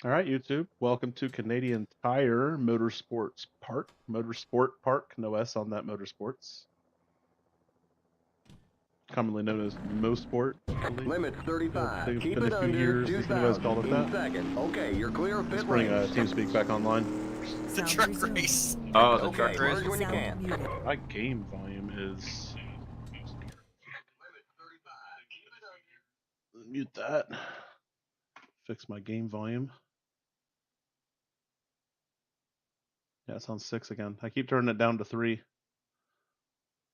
All right, YouTube. Welcome to Canadian Tire Motorsport Park, no S on that Motorsports. Commonly known as MOSPORT, I believe. Limit 35. It's Keep been it a few under years since anybody's 2,000 called it in that. second. Okay, you're clear of Let's pit bring lane. TeamSpeak back online. The truck race. Oh, the Okay, truck race. merge when you can. My game volume is... Mute that. Fix my game volume. Yeah, it's on 6 again. I keep turning it down to 3.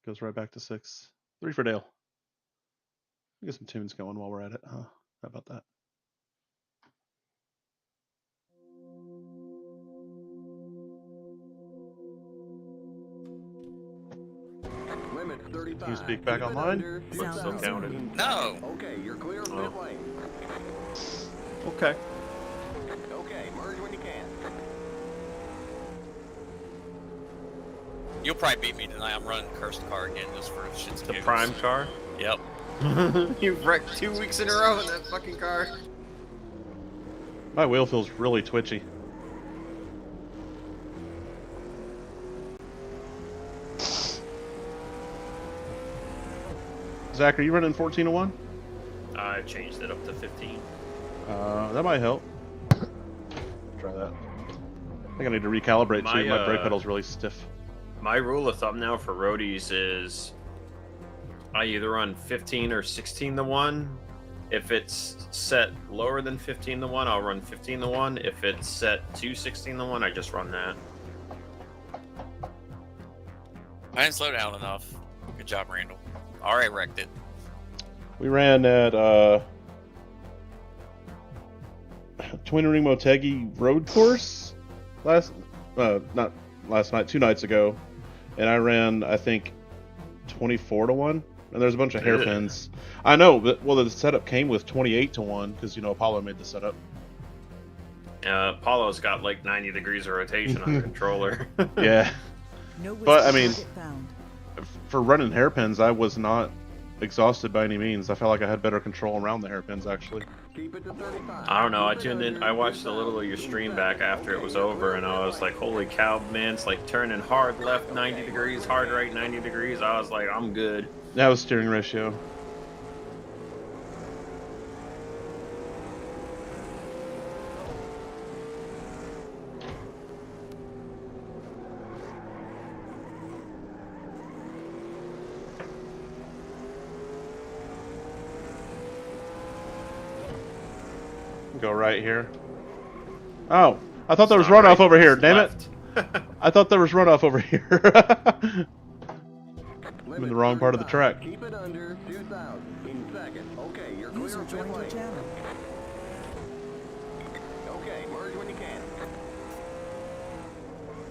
Goes right back to 6. 3 for Dale. Get some tunes going while we're at it, huh? How about that? Limit 35. Can you speak back online? Still counted. No. Okay, you're clear of pit lane. Okay. Okay, merge when you can. You'll probably beat me tonight. I'm running cursed car again just for shits and The giggles. prime car. Yep. You've wrecked 2 weeks in a row in that fucking car. My wheel feels really twitchy. Zach, are you running 1401? I changed it up to 15. That might help. Try that. I think I need to recalibrate too. My brake pedal's really stiff. My rule of thumb now for roadies is I either run 15 or 16 to 1. If it's set lower than 15 to 1, I'll run 15 to 1. If it's set to 16 to 1, I just run that. I didn't slow down enough. Good job, Randall. Alright, wrecked it. We ran at Twin Ring Motegi road course not last night, 2 nights ago, and I ran I think 24 to 1, and there's a bunch of hairpins. I know, but well, the setup came with 28 to 1 because Apollo made the setup. Apollo's got like 90 degrees of rotation on the controller. Yeah, but I mean, for running hairpins, I was not exhausted by any means. I felt like I had better control around the hairpins actually. Keep it to 35. I don't know. I tuned in. I watched a little of your stream back after it was over, and I was like, "Holy cow, man! It's like turning hard left 90 degrees, hard right 90 degrees." I was like, "I'm good." That was steering ratio. Go right here. Oh, I thought there was runoff over here. Damn it! I thought there was runoff over here. I'm in the wrong part of the track. Keep it under 2,000 in second. Okay, you're clear of pit lane. Okay, merge when you can.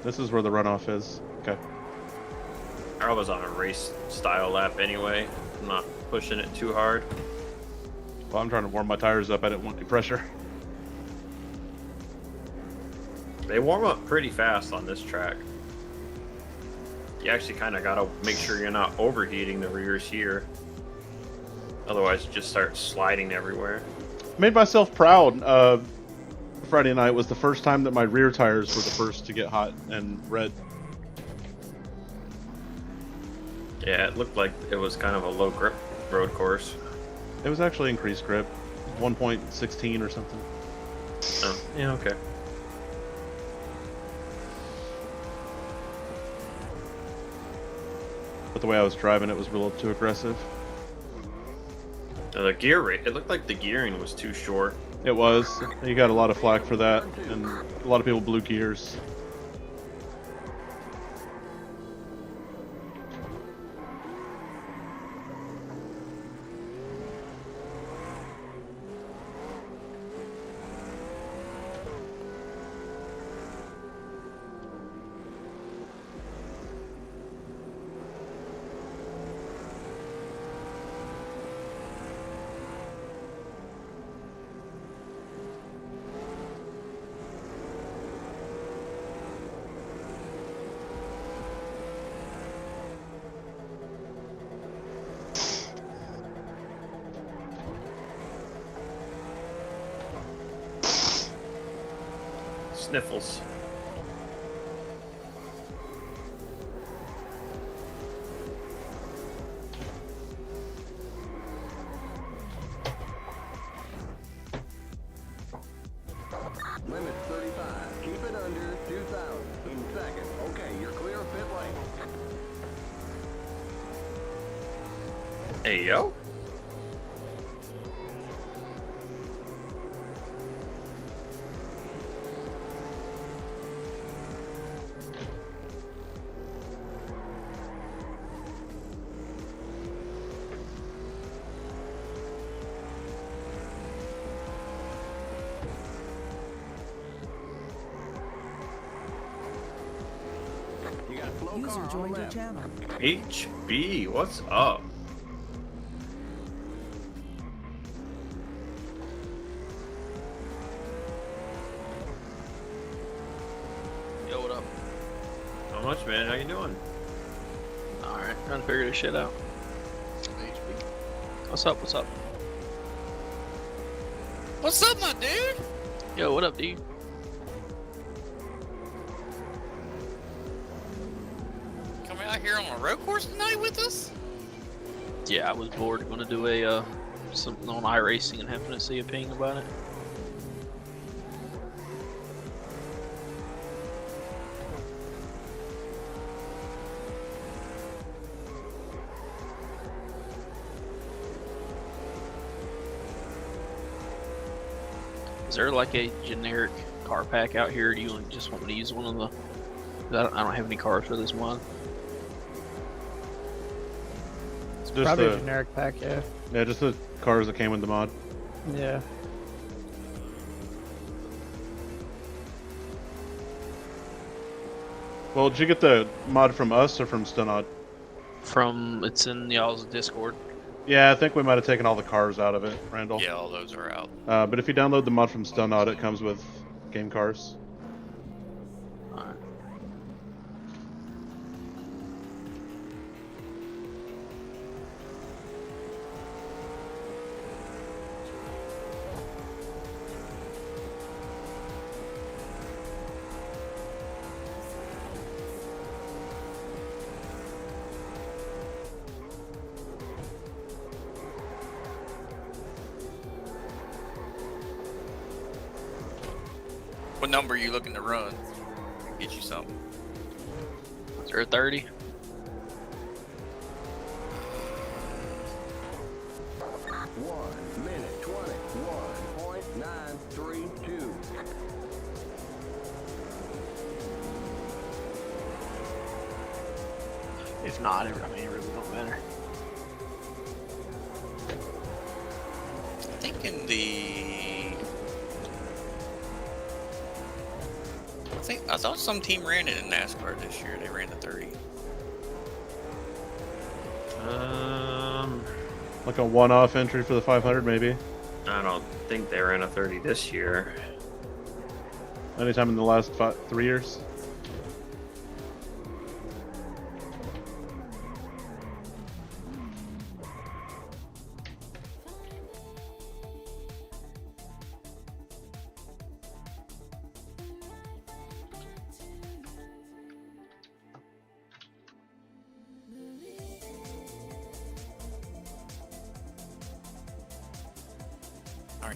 This is where the runoff is. Okay. I was on a race style lap anyway. I'm not pushing it too hard. Well, I'm trying to warm my tires up. I didn't want any pressure. They warm up pretty fast on this track. You actually kind of got to make sure you're not overheating the rears here. Otherwise, you just start sliding everywhere. Made myself proud. Friday night was the first time that my rear tires were the first to get hot and red. Yeah, it looked like it was kind of a low grip road course. It was actually increased grip, 1.16 or something. Oh, yeah, okay. But the way I was driving, it was a little too aggressive. The gear rate, it looked like the gearing was too short. It was. You got a lot of flack for that, and a lot of people blew gears. sniffles. Limit 35. Keep it under 2,000. In second. Okay, you're clear of pit lane. Hey, yo. You got slow User car on joined your left. channel. HB, what's up? Yo, what up? How much, man? How you doing? Alright, trying to figure this shit out. What's up, what's up? What's up, my dude? Yo, what up, dude? Coming out here on a road course tonight with us? Yeah, I was bored. Gonna do a, something on iRacing and happened to see a ping about it. Is there like a generic car pack out here? Or do you just want me to use one of the? 'Cause I don't have any cars for this mod. Just Probably a the, generic pack, yeah. yeah, just the cars that came with the mod. Yeah. Well, did you get the mod from us or from Stunod? From it's in y'all's Discord. Yeah, I think we might have taken all the cars out of it, Randall. Yeah, all those are out. But if you download the mod from Stunod, it comes with game cars. Alright. What number are you looking to run? Get you something. Is there a 30? One minute 21.932. If not, I mean, it really don't matter. I think in the... I thought some team ran it in NASCAR this year. They ran the 30. Like a one-off entry for the 500, maybe. I don't think they ran a 30 this year. Anytime in the last 3 years.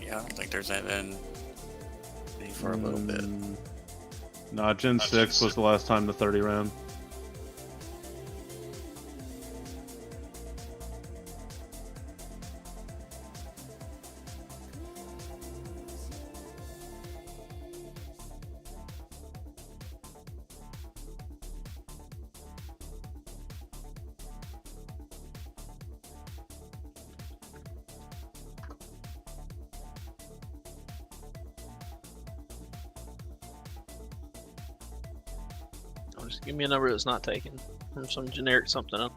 Yeah, I don't think there's been any for a little bit. Nah, Gen 6 was the last time the 30 ran. Just give me a number that's not taken from some generic something else.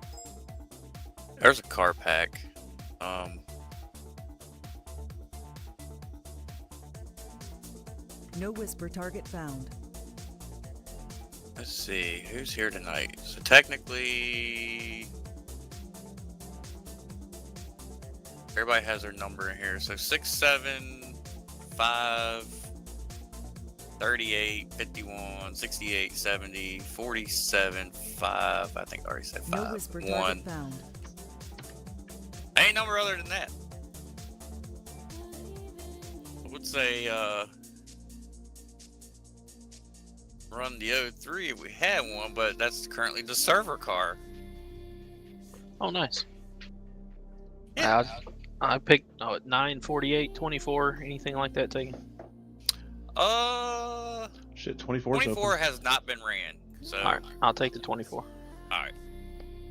There's a car pack. No whisper target found. Let's see, who's here tonight? So technically, everybody has their number in here. So 6, 7, 5, 38, 51, 68, 70, 47, 5. I think I already said 5. No whisper 1. target found. Ain't number other than that. I would say run the 03 if we had one, but that's currently the server car. Oh, nice. Yeah. I picked 9, 48, 24, anything like that taken. Shit, 24 's 24 open. has not been ran. So, All right, I'll take the 24. all right.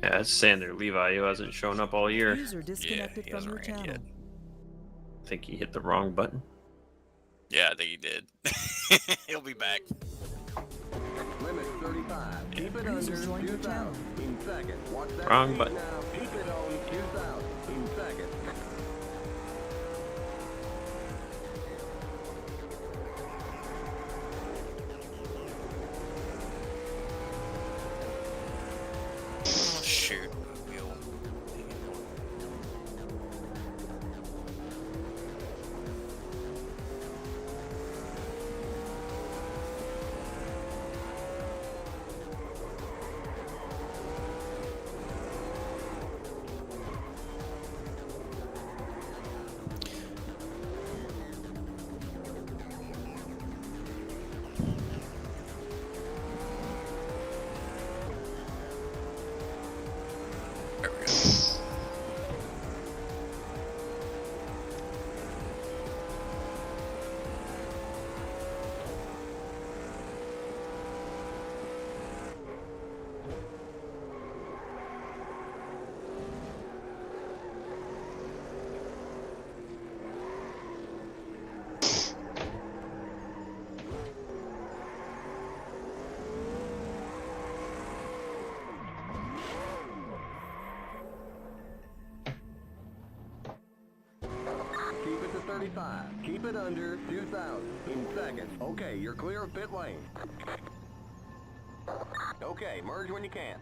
Yeah, it's Sander Levi who hasn't shown up all year. User disconnected he from hasn't your ran channel. yet. I think he hit the wrong button. Yeah, I think he did. He'll be back. Limit 35. Keep it User under joined your 2,000 channel. in seconds. Watch that Wrong speed button. now. Keep it on 2,000 in seconds. Oh, shoot. Wheel. There we go. Keep it to 35. Keep it under 2,000 in seconds. Okay, you're clear of pit lane. Okay, merge when you can.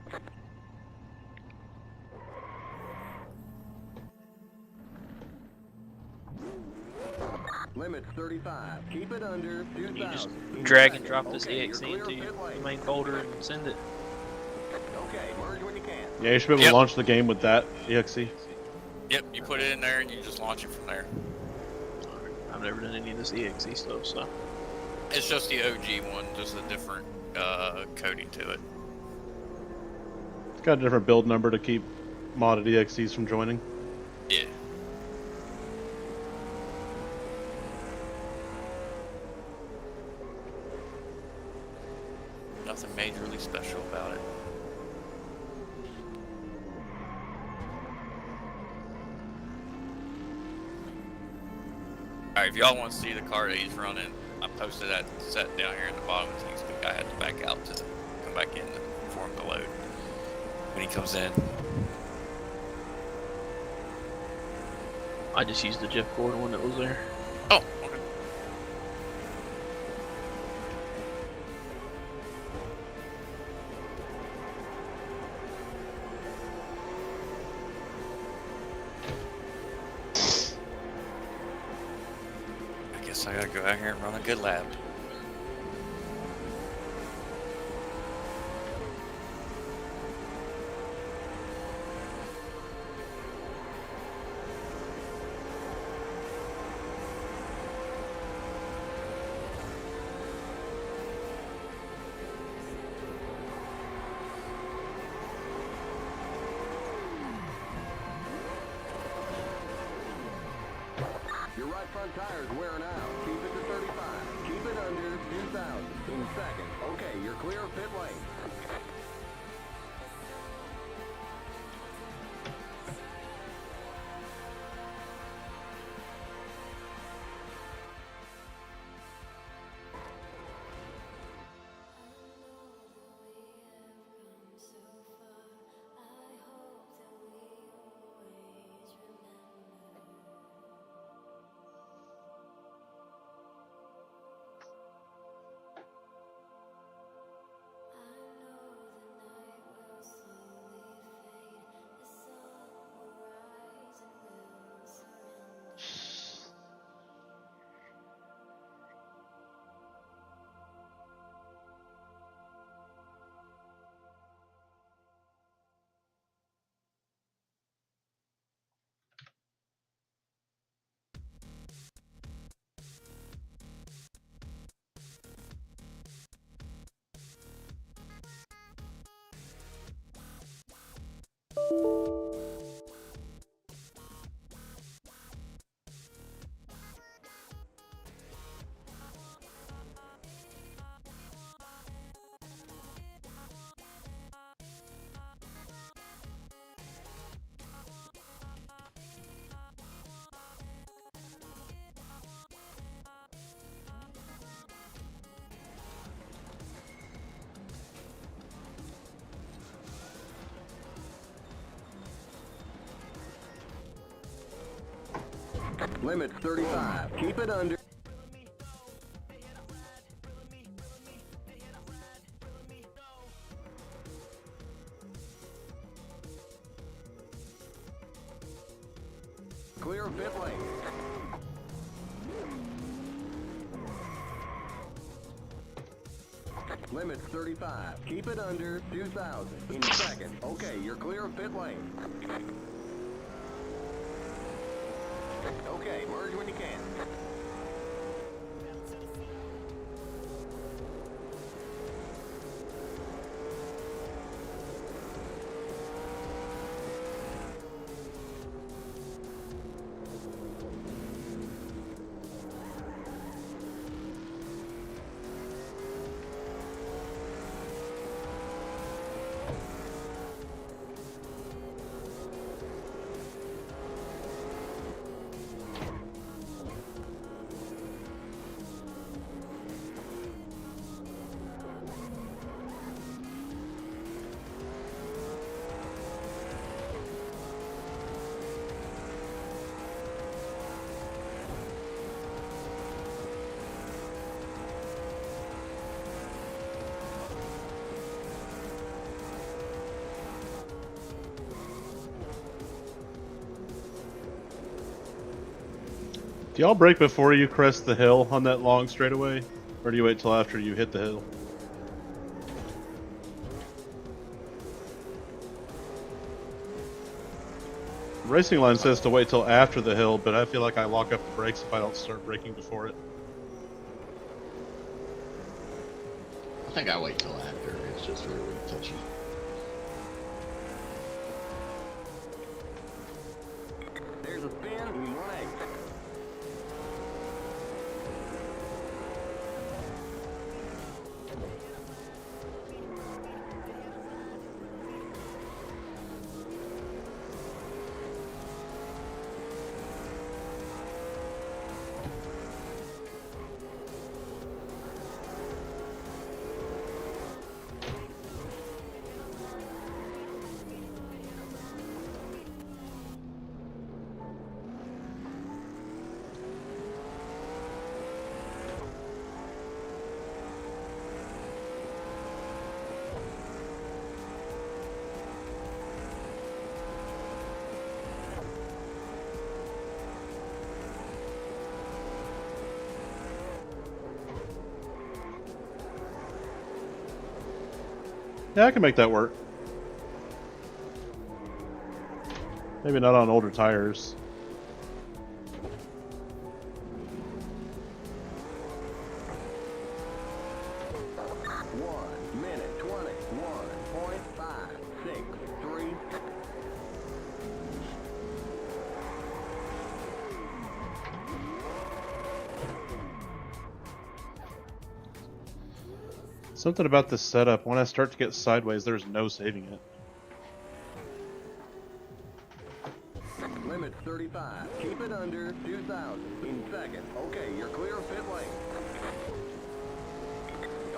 Limit 35. Keep it under 2,000. You just in drag and seconds. drop this Okay, you're EXE clear of into pit the lane. main folder and send it. Okay, merge when you can. Yeah, you should be able Yep. to launch the game with that EXE. Yep, you put it in there and you just launch it from there. I've never done any of this EXE stuff, so. It's just the OG one, just a different coding to it. It's got a different build number to keep modded EXEs from joining. Yeah. Nothing majorly special about it. Alright, if y'all want to see the car that he's running, I posted that set down here in the bottom of the TeamSpeak. I had to back out to come back in for him to load when he comes in. I just used the Jeff Gordon one that was there. Oh, okay. I guess I gotta go out here and run a good lap. Your right front tire's wearing out. Keep it to 35. Keep it under 2,000 in seconds. Okay, you're clear of pit lane. Limit 35. Keep it under. Clear pit lane. Limit 35. Keep it under 2,000. In second. Okay, you're clear of pit lane. Okay, merge when you can. Do y'all brake before you crest the hill on that long straightaway? Or do you wait till after you hit the hill? Racing line says to wait till after the hill, but I feel like I lock up the brakes if I don't start braking before it. I think I wait till after. It's just really touchy. There's a spin in 1/8. Yeah, I can make that work. Maybe not on older tires. One minute 21.563. Something about this setup, when I start to get sideways, there's no saving it. Limit 35. Keep it under 2,000. In second. Okay, you're clear of pit lane.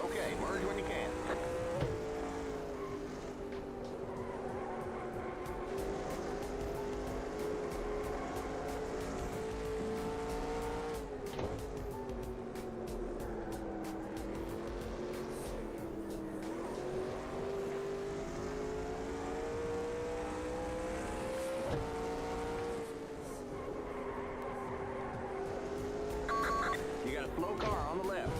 Okay, merge when you can. You got a slow car on the left.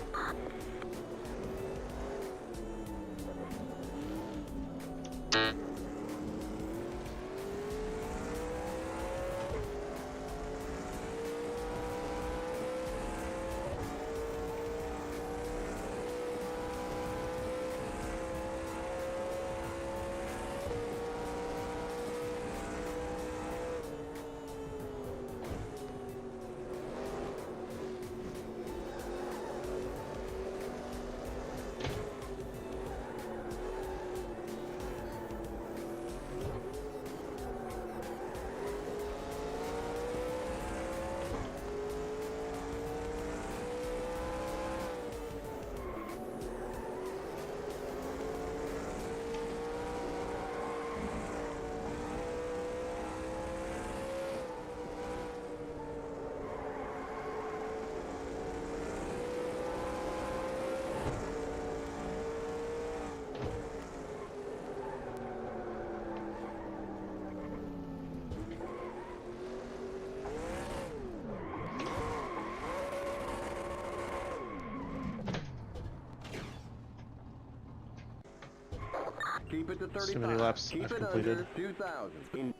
Keep it to 35. Too many laps Keep I've it completed. under 2,000.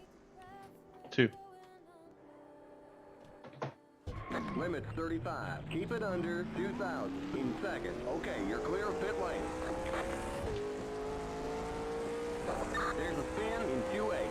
2. Limits 35. Keep it under 2,000. In second. Okay, you're clear of pit lane. There's a spin in Q8.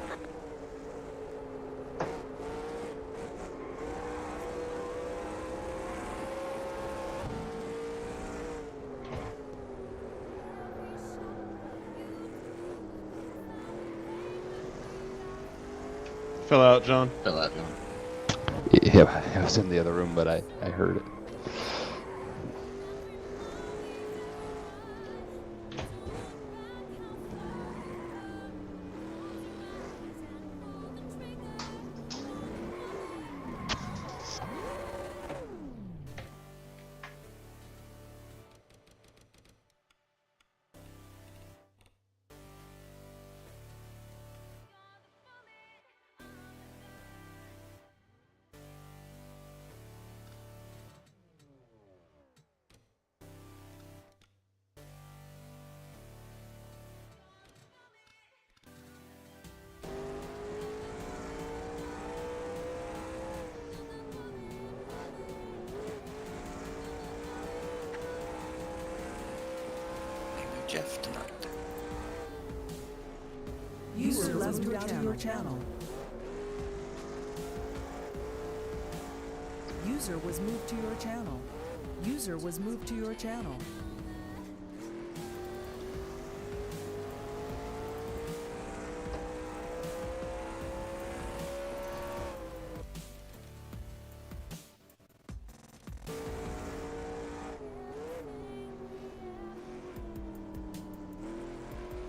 Fell out, John. Fill out, John. Yeah, I was in the other room, but I heard it. Maybe Jeff tonight. User left your channel. User was moved to your channel. User was moved to your channel.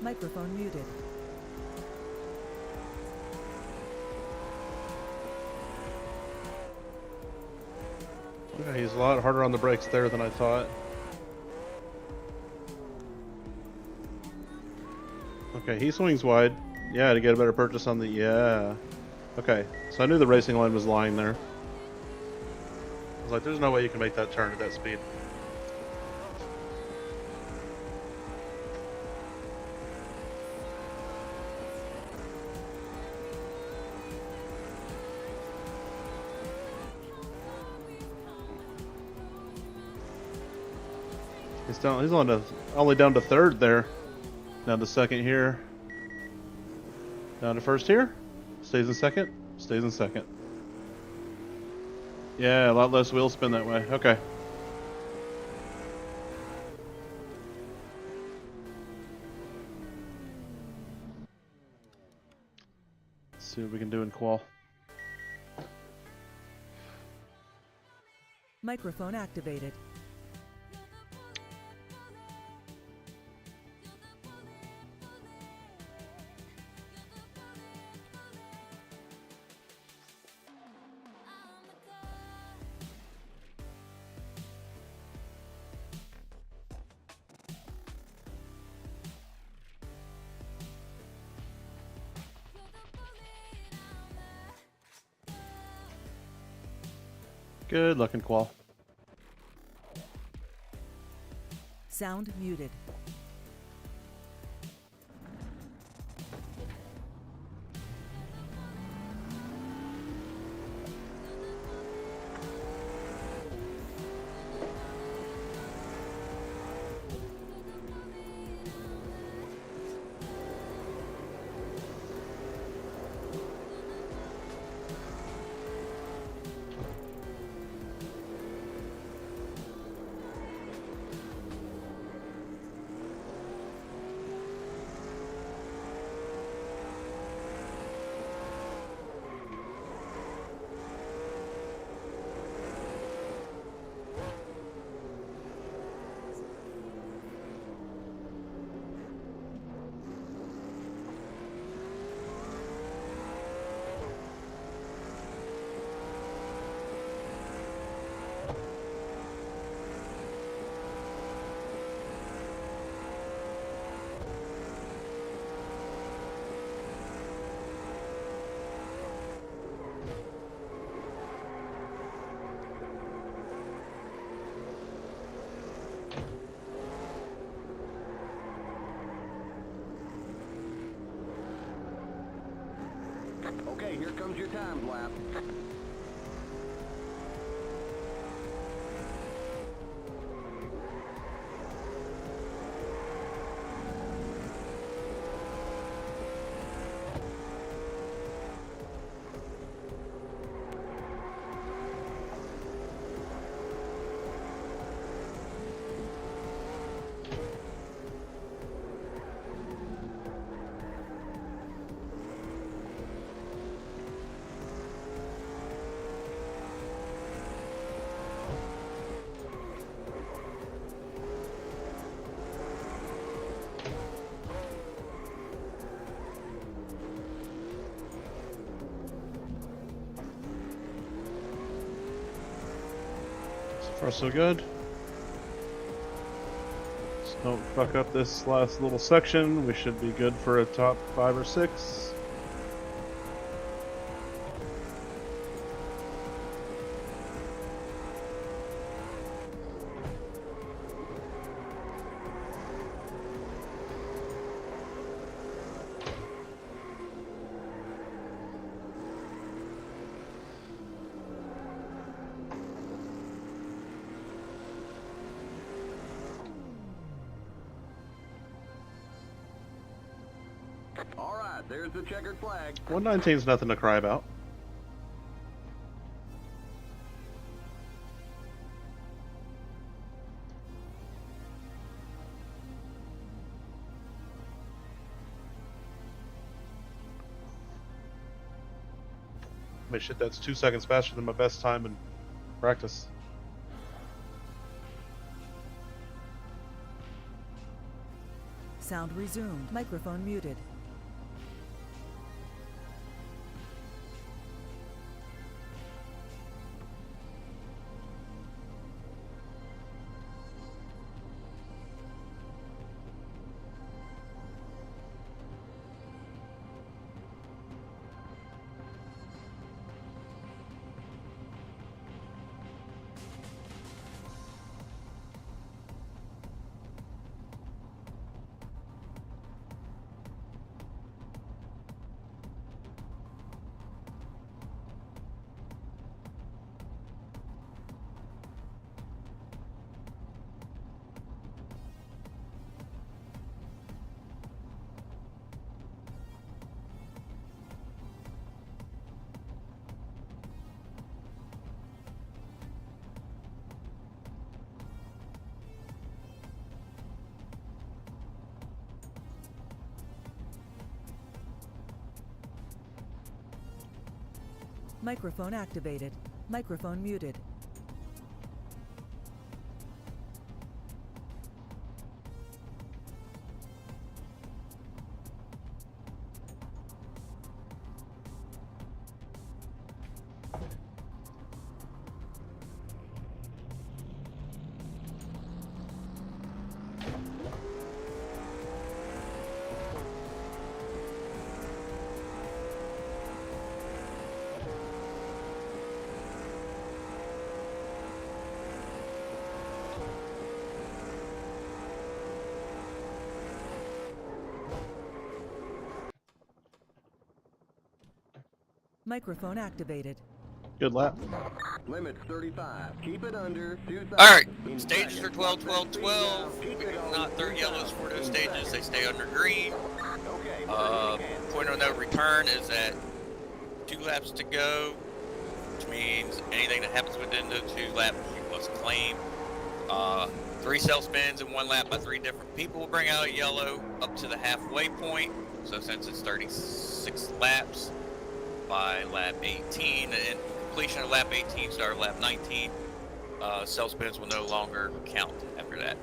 Microphone muted. Yeah, he's a lot harder on the brakes there than I thought. Okay, he swings wide. Yeah, to get a better purchase on the... Yeah. Okay, so I knew the racing line was lying there. I was like, there's no way you can make that turn at that speed. He's down. He's only down to third there. Down to second here. Down to first here. Stays in second. Stays in second. Yeah, a lot less wheel spin that way. Okay. Let's see what we can do in qual. Microphone activated. Good luck in qual. Sound muted. comes your time lap. So far, so good. Just don't fuck up this last little section. We should be good for a top 5 or 6. All right, there's the checkered flag. 119's nothing to cry about. My shit, that's 2 seconds faster than my best time in practice. Sound resumed. Microphone muted. Microphone activated. Microphone muted. Microphone activated. Good lap. Limits 35. Keep it under 2,000. Alright, In stages are seconds. 12, 12, 12. Keep We it do on not throw yellows for those 2,000 stages, they stay under green. Okay. Point of no return is at 2 laps to go, which means anything that happens within those 2 laps you must claim. 3 cell spins in 1 lap by 3 different people will bring out a yellow up to the halfway point. So since it's 36 laps, by lap 18 and completion of lap 18 start of lap 19, cell spins will no longer count after that.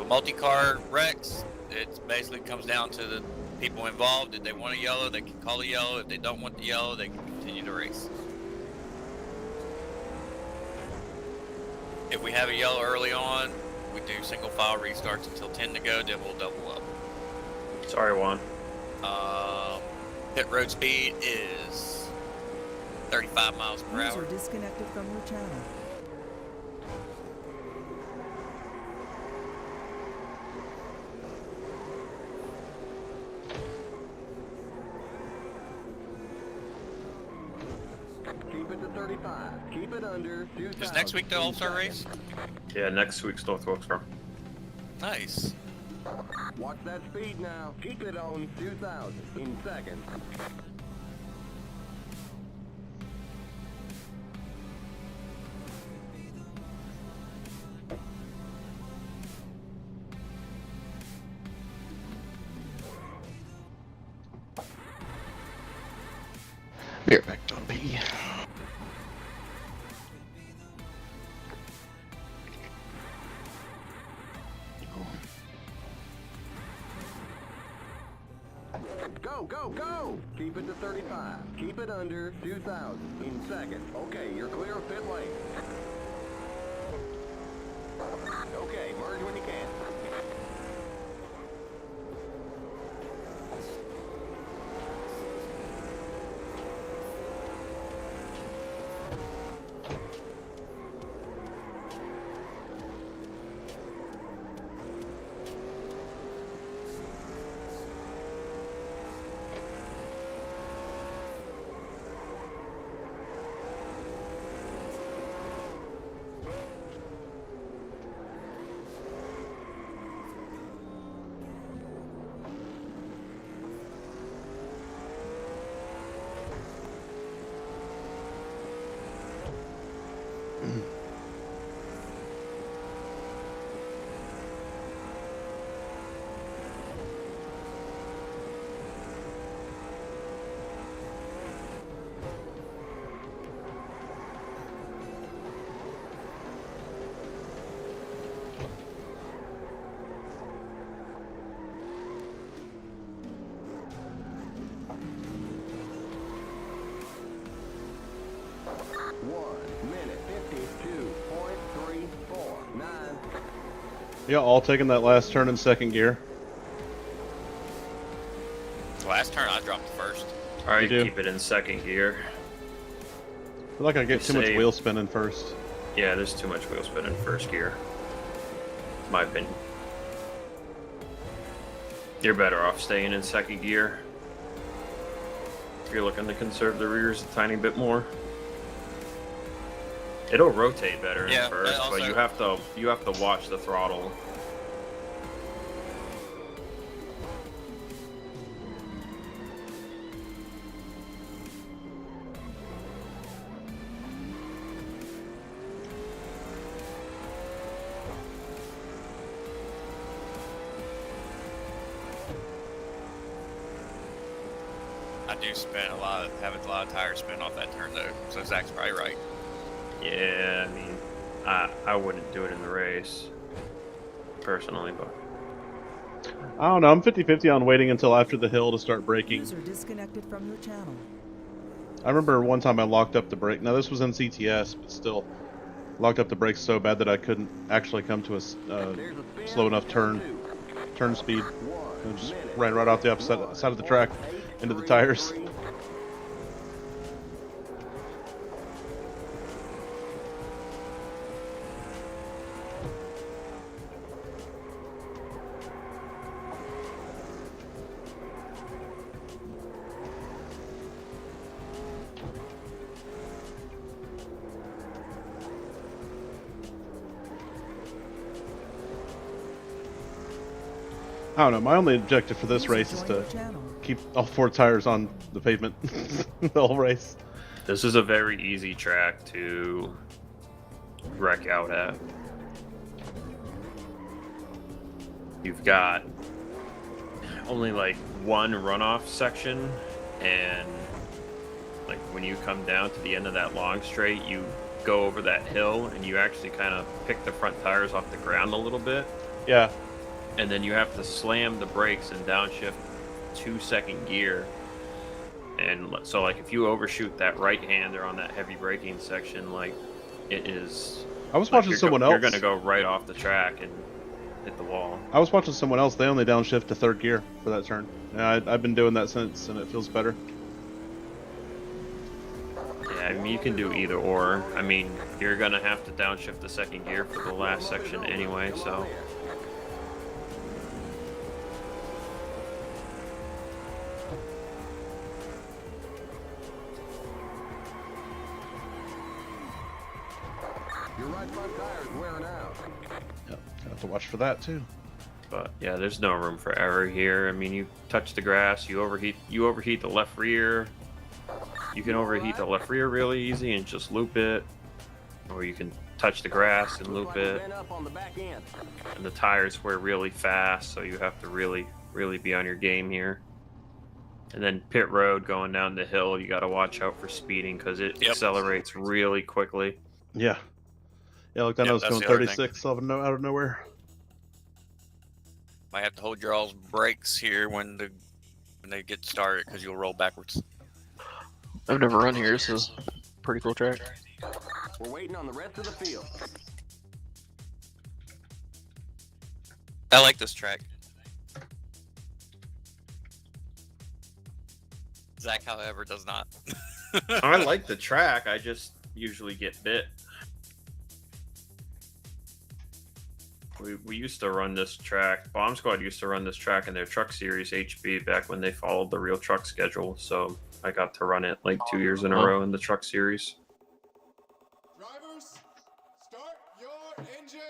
Multi-car wrecks, it basically comes down to the people involved. If they want a yellow, they can call a yellow. If they don't want the yellow, they can continue to race. If we have a yellow early on, we do single file restarts until 10 to go, then we'll double up. Sorry, Juan. Pit road speed is 35 miles per User hour. disconnected from your channel. 35. Keep it under 2,000. Is next week the All-Star race? Yeah, next week's North Wilkesboro. Nice. Watch that speed now. Keep it on 2,000 in seconds. Be right back, John P. Go, go, go! Keep it to 35. Keep it under 2,000 in seconds. Okay, you're clear of pit lane. Okay, merge when you can. Yeah, all taking that last turn in second gear. Last turn, I dropped the first. Alright, You do? keep it in second gear. I feel like I get too much Save. wheel spinning first. Yeah, there's too much wheel spin in first gear. My opinion. You're better off staying in second gear. If you're looking to conserve the rears a tiny bit more. It'll rotate better in Yeah, first, also- but you have to watch the throttle. I do spin have a lot of tires spin off that turn though, so Zach's probably right. Yeah, I mean, I wouldn't do it in the race, personally, but I don't know, I'm 50-50 on waiting until after the hill to start braking. User disconnected from your channel. I remember one time I locked up the brake. Now this was in CTS, but still locked up the brakes so bad that I couldn't actually come to a slow enough turn speed. And just ran right off the opposite side of the track into the tires. I don't know. My only objective for this User race is joined to your channel. keep all four tires on the pavement the whole race. this is a very easy track to wreck out at. You've got only like one runoff section, and like when you come down to the end of that long straight, you go over that hill and you actually kind of pick the front tires off the ground a little bit, Yeah. and then you have to slam the brakes and downshift 2-second gear. And so like if you overshoot that right hander on that heavy braking section, like it is I was like, watching someone else. you're gonna go right off the track and hit the wall. I was watching someone else. They only downshift to third gear for that turn. And I've been doing that since, and it feels better. Yeah, I mean you can do either or. I mean you're gonna have to downshift the second gear for the last section anyway, so Your right front tire is wearing out. Yep, gonna have to watch for that too. But yeah, there's no room for error here. I mean, you touch the grass, you overheat the left rear. You can overheat the left rear really easy and just loop it, or you can touch the grass and loop it. Bent up on the back end. And the tires wear really fast, so you have to really be on your game here. And then pit road going down the hill, you got to watch out for speeding because it accelerates really quickly. Yeah. Yeah, look, I know it's going 36 out of nowhere. Might have to hold your all's brakes here when they get started because you'll roll backwards. I've never run here. This is a pretty cool track. We're waiting on the rest of the field. I like this track. Zach, however, does not. I like the track. I just usually get bit. We used to run this track. Bomb Squad used to run this track in their Truck Series HB back when they followed the real truck schedule. So I got to run it like 2 years in a row in the Truck Series. Drivers, start your engines.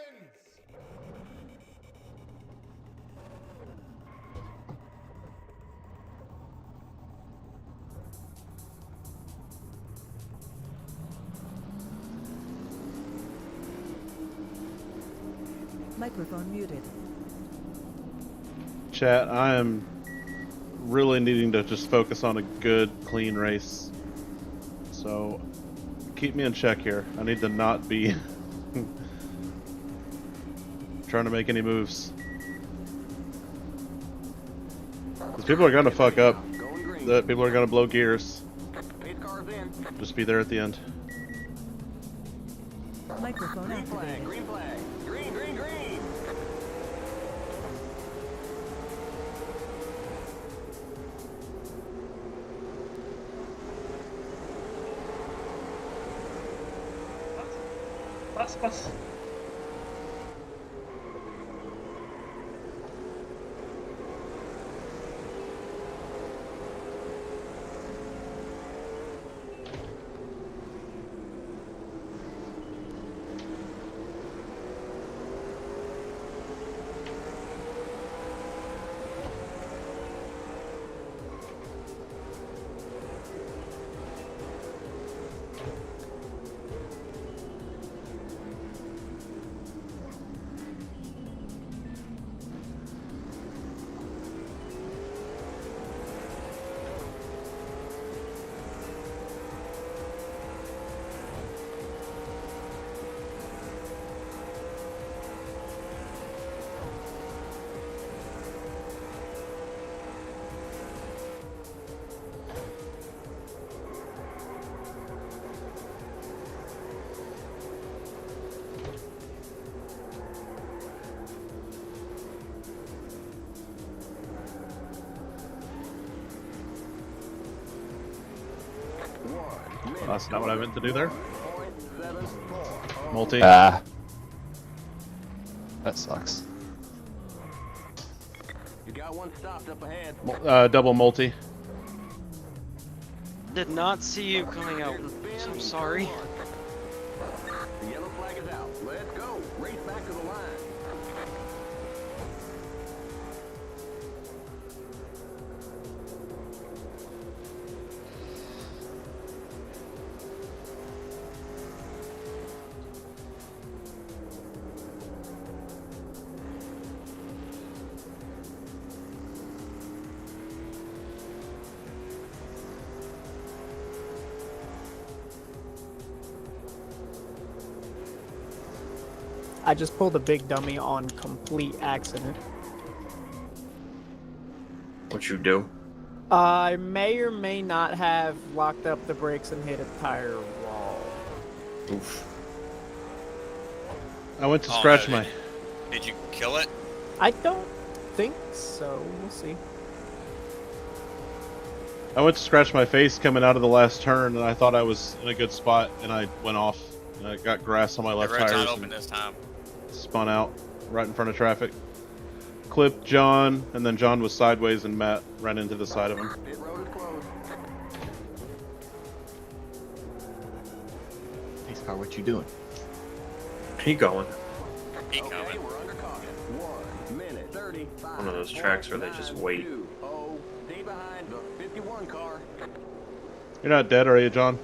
Microphone muted. Chat, I am really needing to just focus on a good, clean race. So, keep me in check here. I need to not be trying to make any moves. Because people are going to fuck up. People are going to blow gears. Just be there at the end. Microphone activated. Green flag. Green, green, green. Pas. That's not what I meant to do there. Multi. That sucks. You got one stopped up ahead. Double multi. Did not see you coming out. I'm sorry. The yellow flag is out. Let's go. Race back to the line. I just pulled a big dummy on complete accident. What you do? I may or may not have locked up the brakes and hit a tire wall. Oof. I went to scratch my... Did you kill it? I don't think so. We'll see. I went to scratch my face coming out of the last turn, and I thought I was in a good spot, and I went off. And I got grass on my left Red's tires. not open this time. Spun out right in front of traffic. Clipped John, and then John was sideways, and Matt ran into the side of him. Pit road is closed. Hey, Scott, what you doing? He going. He coming. Okay, we're under caution. 1 minute 35. One of those tracks where they just wait. 0.920. Stay behind the 51 car. You're not dead, are you, John?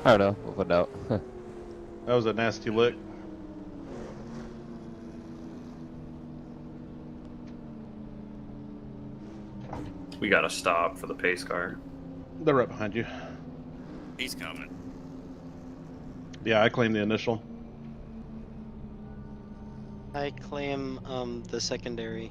I don't know. We'll find out. That was a nasty lick. We gotta stop for the pace car. They're right behind you. He's coming. Yeah, I claim the initial. I claim the secondary.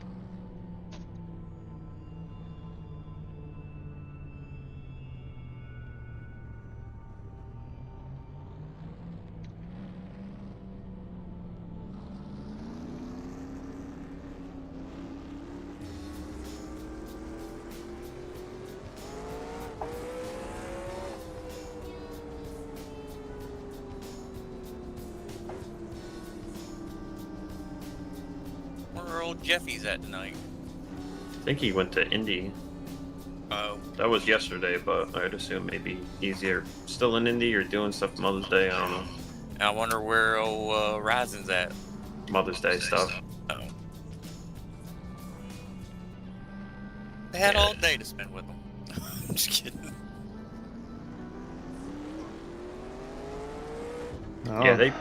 Where old Jeffy's at tonight? I think he went to Indy. Oh, That was yesterday, but I'd assume maybe he's either still in Indy or doing stuff Mother's Day. I don't know. I wonder where old Risen's at. Mother's Day stuff. Oh. They had all day to spend with him. I'm just kidding. Oh. Yeah,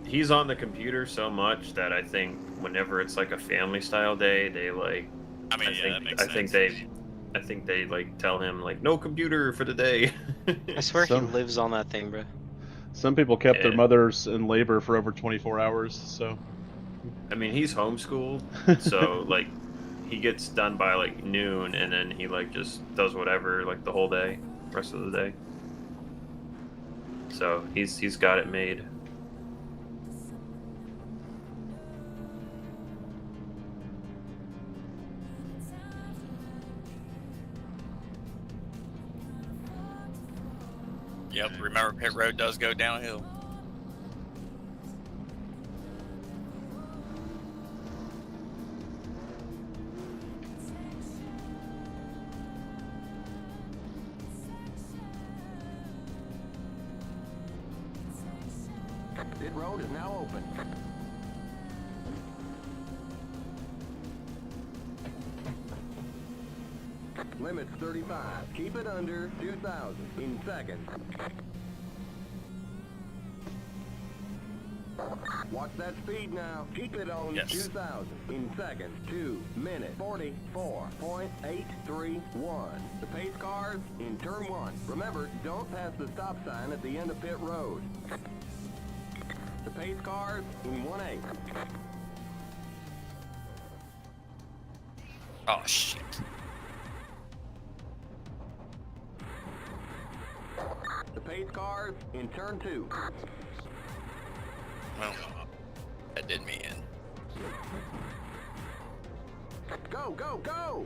he's on the computer so much that I think whenever it's like a family style day, they like. I mean, yeah, that makes sense. I think they like tell him like no computer for the day. I swear Some- he lives on that thing, bro. Some people kept their Yeah. mothers in labor for over 24 hours, so. I mean, he's homeschooled, so like he gets done by like noon, and then he like just does whatever like the whole day, rest of the day. So he's got it made. Yep, remember pit road does go downhill. Pit road is now open. Limits 35. Keep it under 2,000 in seconds. Watch that speed now. Keep it on Yes. 2,000 in seconds. 2 minutes 44.831. The pace cars in turn 1. Remember, don't pass the stop sign at the end of pit road. The pace cars in 1/8. Oh shit. The pace cars in turn 2. Well, that did me in. Go, go, go!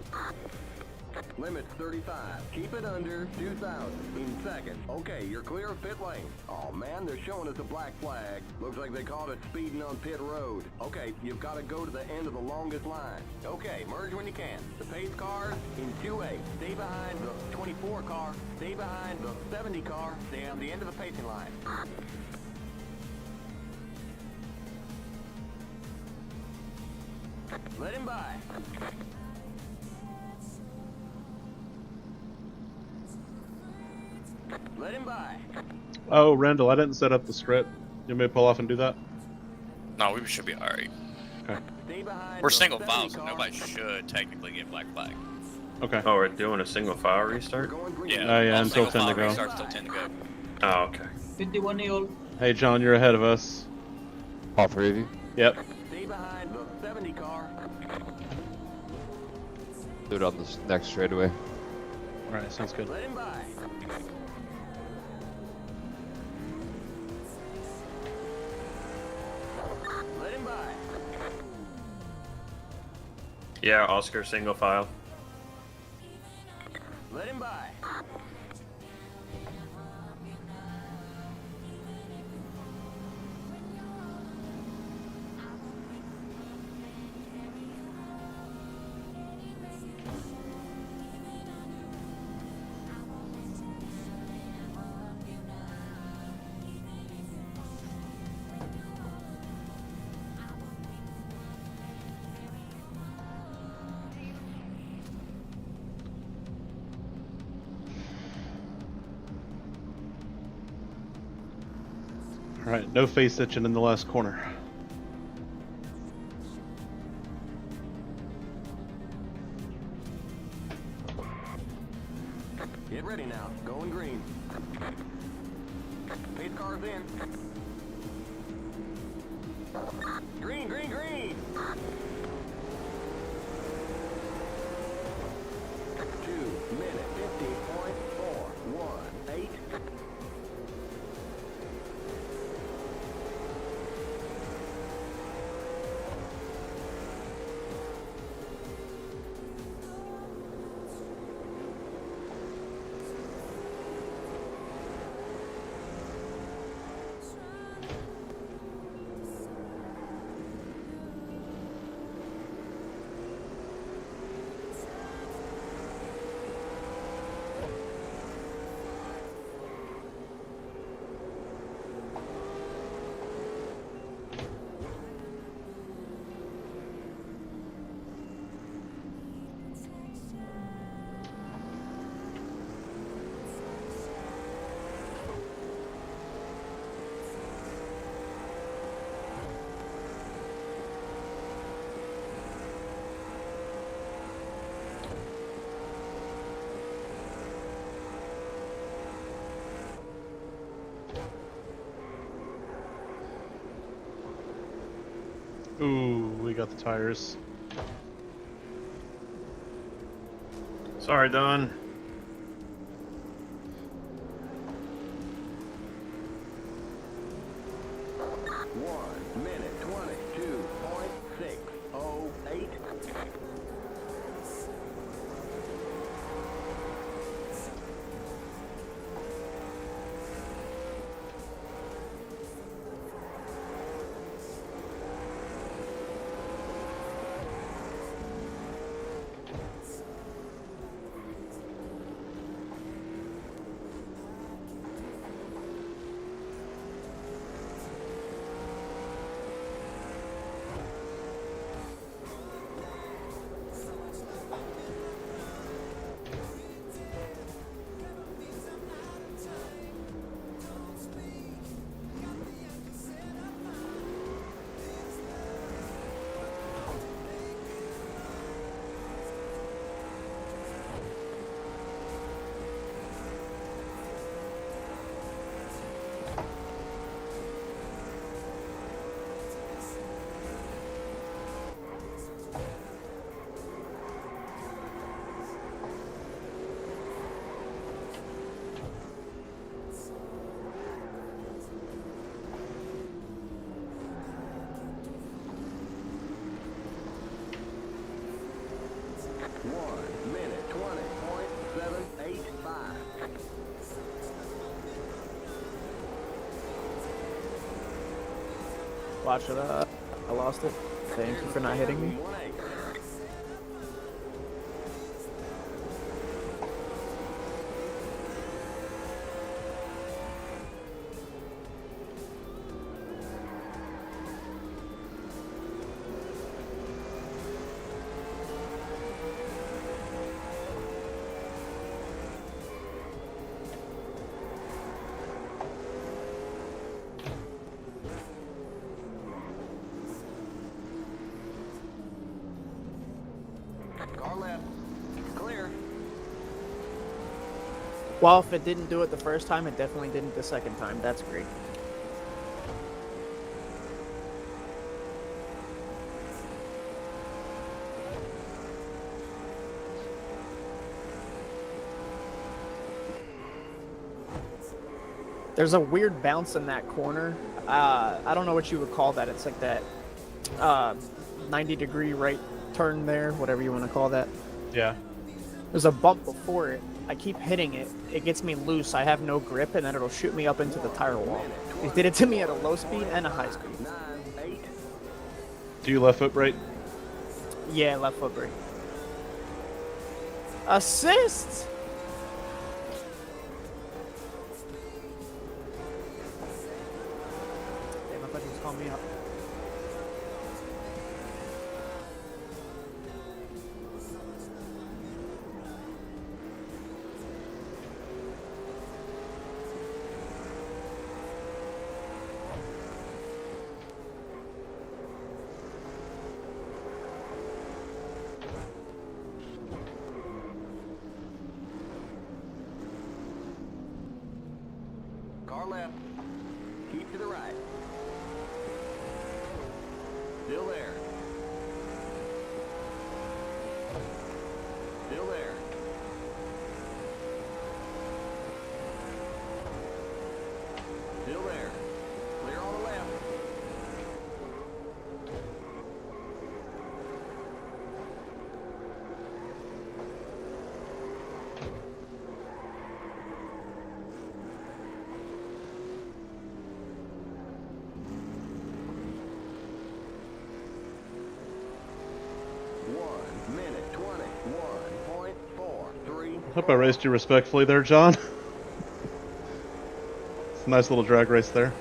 Limits 35. Keep it under 2,000 in seconds. Okay, you're clear of pit lane. Oh man, they're showing us a black flag. Looks like they caught it speeding on pit road. Okay, you've got to go to the end of the longest line. Okay, merge when you can. The pace cars in 2-8. Stay behind the 24 car. Stay behind the 70 car. Stay on the end of the pacing line. Let him by. Let him by. Oh, Randall, I didn't set up the script. You may pull off and do that? No, we should be alright. Okay. Stay behind We're the single 70 file, so car. nobody should technically get black flag. Okay. Oh, we're doing a single file restart. Going green. Yeah, Oh, yeah, all until single 10 to file go. restarts till 10 to go. Oh, okay. 51-year-old. Hey, John, you're ahead of us. All three of you? Yep. Stay behind the 70 car. Do it on this next straightaway. Alright, sounds good. Let him by. Let him by. Yeah, Oscar single file. Let him by. Alright, no face itching in the last corner. Get ready now. Going green. Pace car's in. Green, green, green. 2-minute 50.418. Ooh, we got the tires. Sorry, Don. One minute 22.608. One minute 20.785. Watch it up. I lost it. Thank you for not hitting me. 1 acre. Car left. Clear. Well, if it didn't do it the first time, it definitely didn't the second time. That's great. There's a weird bounce in that corner. I don't know what you would call that. It's like that 90-degree right turn there, whatever you want to call that. Yeah. There's a bump before it. I keep hitting it. It gets me loose. I have no grip, and then it'll shoot me up into the tire wall. It did it to me at a low speed and a high speed. 9-8. Do you left foot brake? Yeah, left foot brake. Assist! Damn, I thought he was calling me up. Still there. Still there. Still there. Clear on the left. Hope I raced you respectfully there, John. It's a nice little drag race there.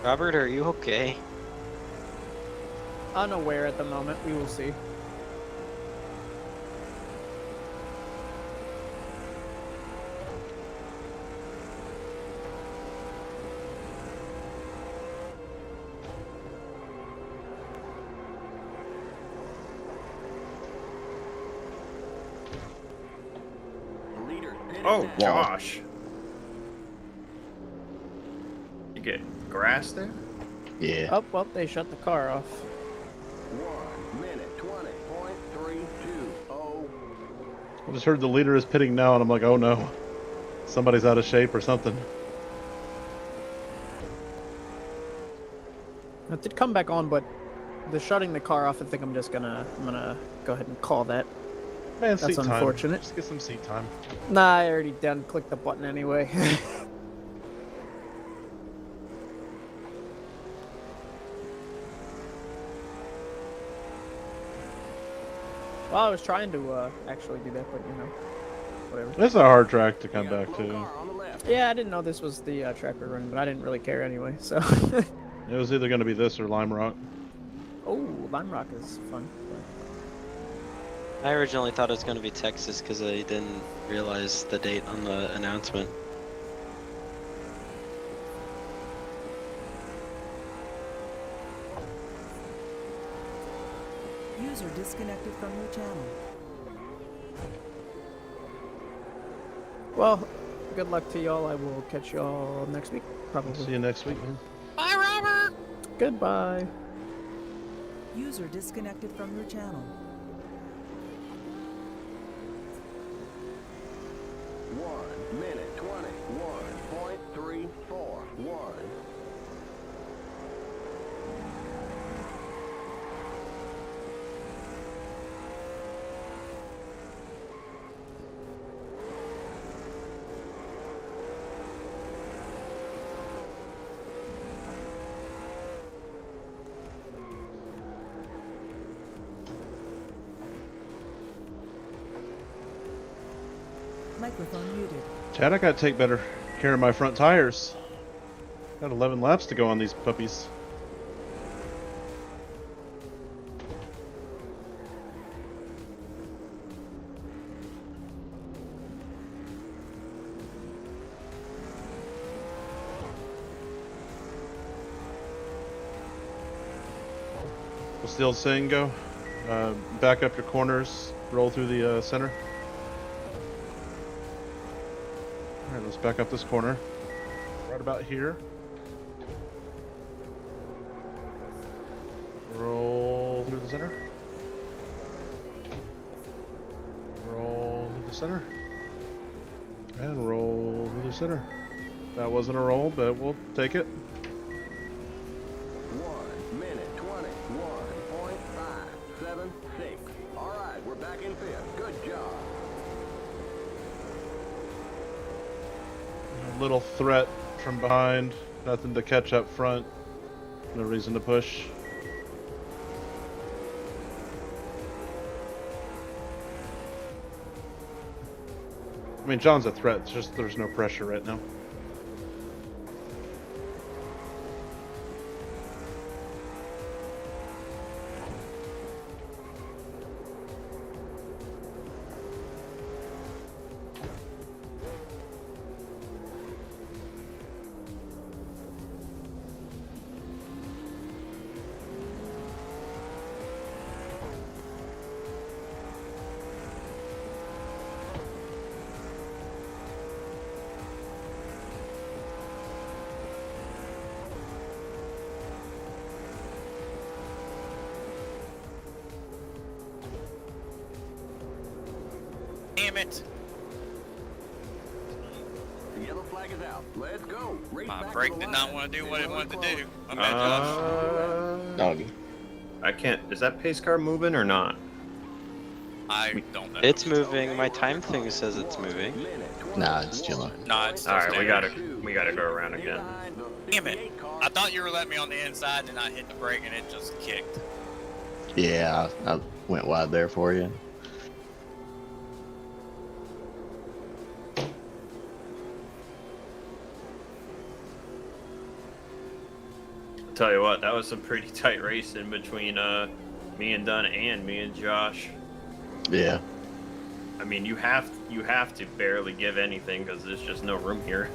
Robert, are you okay? Unaware at the moment. We will see. Oh gosh. You get grass there? Yeah. Oh, well, they shut the car off. 1 minute 20.320. I just heard the leader is pitting now, and I'm like, oh no. Somebody's out of shape or something. It did come back on, but the shutting the car off, I think I'm gonna go ahead and call that. Man, That's seat time. unfortunate. Just get some seat time. Nah, I already done clicked the button anyway. Well, I was trying to actually do that, but you know, whatever. It's a hard track to come back to. Yeah, I didn't know this was the track we're running, but I didn't really care anyway, so. It was either going to be this or Lime Rock. Oh, Lime Rock is fun. I originally thought it was going to be Texas because I didn't realize the date on the announcement. User disconnected from your channel. Well, good luck to y'all. I will catch y'all next week, probably. See you next week, man. Bye, Robert! Goodbye. User disconnected from your channel. 1 minute 21.341. Microphone muted. Chad, I gotta take better care of my front tires. Got 11 laps to go on these puppies. What's the old saying go? Back up your corners, roll through the center. Alright, let's back up this corner. Right about here. Roll through the center. Roll through the center. And roll through the center. That wasn't a roll, but we'll take it. 1 minute 21.576. Alright, we're back in fifth. Good job. A little threat from behind. Nothing to catch up front. No reason to push. I mean, John's a threat. It's just there's no pressure right now. Damn it! The yellow flag is out. Let's go. Race My back brake to the did not line. want to do what it wanted to do. My bad, Josh. Doggy. I can't. Is that pace car moving or not? I don't know. It's moving. My time thing says it's moving. Nah, it's chilling. No, it's still All right, standing. we gotta go around again. Damn it! I thought you were letting me on the inside, and I hit the brake, and it just kicked. Yeah, I went wide there for you. Tell you what, that was some pretty tight racing between me and Dunn and me and Josh. Yeah. I mean, you have to barely give anything because there's just no room here.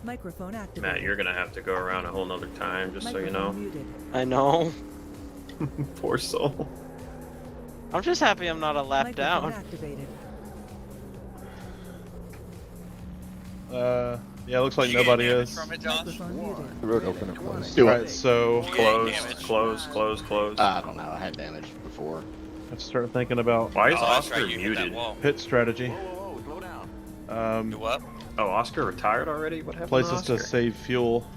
Microphone activated. Matt, you're gonna have to go around a whole nother time, just so you know. Microphone muted. I know. Poor soul. I'm just happy I'm not a lap Microphone down. activated. Yeah, looks like Did you get nobody damage is. from it, Josh? Microphone muted. The road open or closed. Alright, so Close. Close. I don't know. I had damage before. let's start thinking about Why is Oh, that's Oscar right, you hit that muted? wall. pit strategy. Whoa, slow down. Do what? Oh, Oscar retired already? What happened Places to to Oscar? save fuel.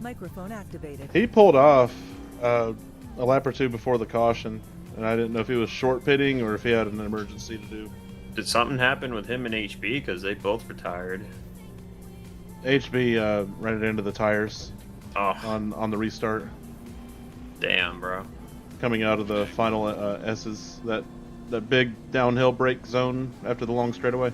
Microphone activated. He pulled off a lap or two before the caution, and I didn't know if he was short pitting or if he had an emergency to do. Did something happen with him and HB? Because they both retired. HB ran it into the tires Oh, on the restart, damn, bro. coming out of the final S's, that big downhill brake zone after the long straightaway.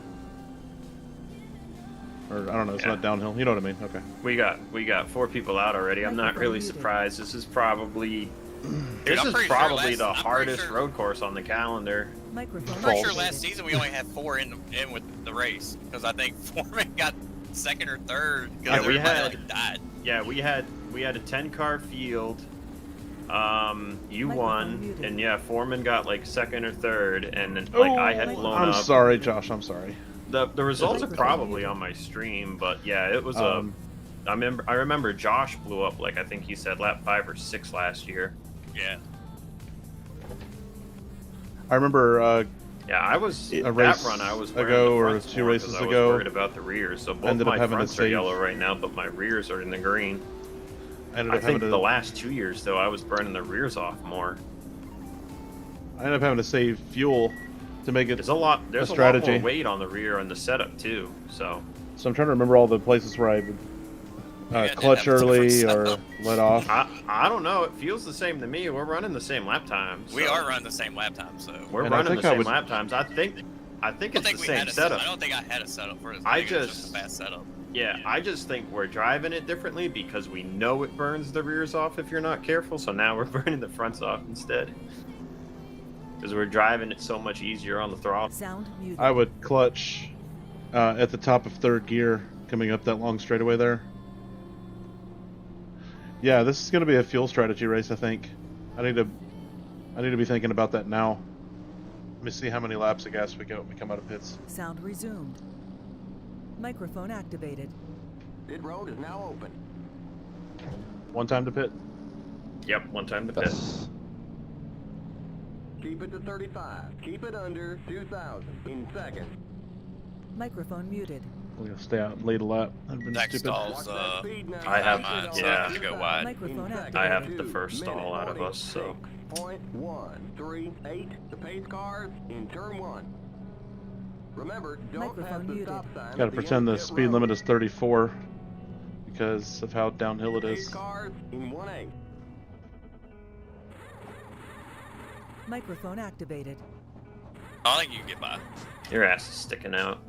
Or I don't know, it's Yeah. not downhill. You know what I mean? Okay. We got 4 people out already. I'm not really surprised. This is probably Dude, this I'm is pretty sure probably last- the I'm pretty hardest sure- road course on the calendar. Microphone I'm pretty sure activated. last season we only had 4 in with the race because I think Foreman got second or third because Yeah, we everybody had- like died. Yeah, we had a 10-car field. You Microphone won, muted. and yeah, Foreman got like second or third, and then like I had blown I'm up. sorry, Josh. I'm sorry. The results are Microphone probably muted. on my stream, but yeah, it was Um, I remember Josh blew up like I think he said lap 5 or 6 last year. Yeah. I remember Yeah, I was A that race run. I was wearing ago the or fronts 2 more 'cause races I was ago, worried about the rears. So both ended up my having to fronts are save- yellow right now, but my rears are in the green. I ended I up having think to the last 2 years though, I was burning the rears off more. I ended up having to save fuel to make it. There's a lot more strategy. weight on the rear and the setup too. So So I'm trying to remember all the places where I would Yeah, it clutch did have a early different or setup. let off. I don't know. It feels the same to me. We're running the same lap times. We so are running the same lap time, so. We're And I running think the I same would- lap times. I think I it's don't the think we same had a setup. I don't think I had a setup for this. I think it was just- a fast setup. Yeah, I just think we're driving it differently because we know it burns the rears off if you're not careful. So now we're burning the fronts off instead. Because we're driving it so much easier on the throttle. Sound muted. I would clutch at the top of third gear coming up that long straightaway there. Yeah, this is going to be a fuel strategy race, I think. I need to be thinking about that now. Let me see how many laps of gas we get when we come out of pits. Sound resumed. Microphone activated. Pit road is now open. One time to pit. Yep, one time to pit. That's Keep it to 35. Keep it under 2,000 in seconds. Microphone muted. We're gonna stay out and lead a lap. I've been Zach stupid. stalls, I have- mine, so yeah. I have to go wide. Microphone activated. I have the first stall out of us, so. 0.138. The pace cars in turn 1. Remember, don't Microphone pass the muted. stop sign. Gotta at the pretend end the of pit speed road. limit is 34 because of how downhill it Pace is. cars in 1A. Microphone activated. I think you can get by. Your ass is sticking out.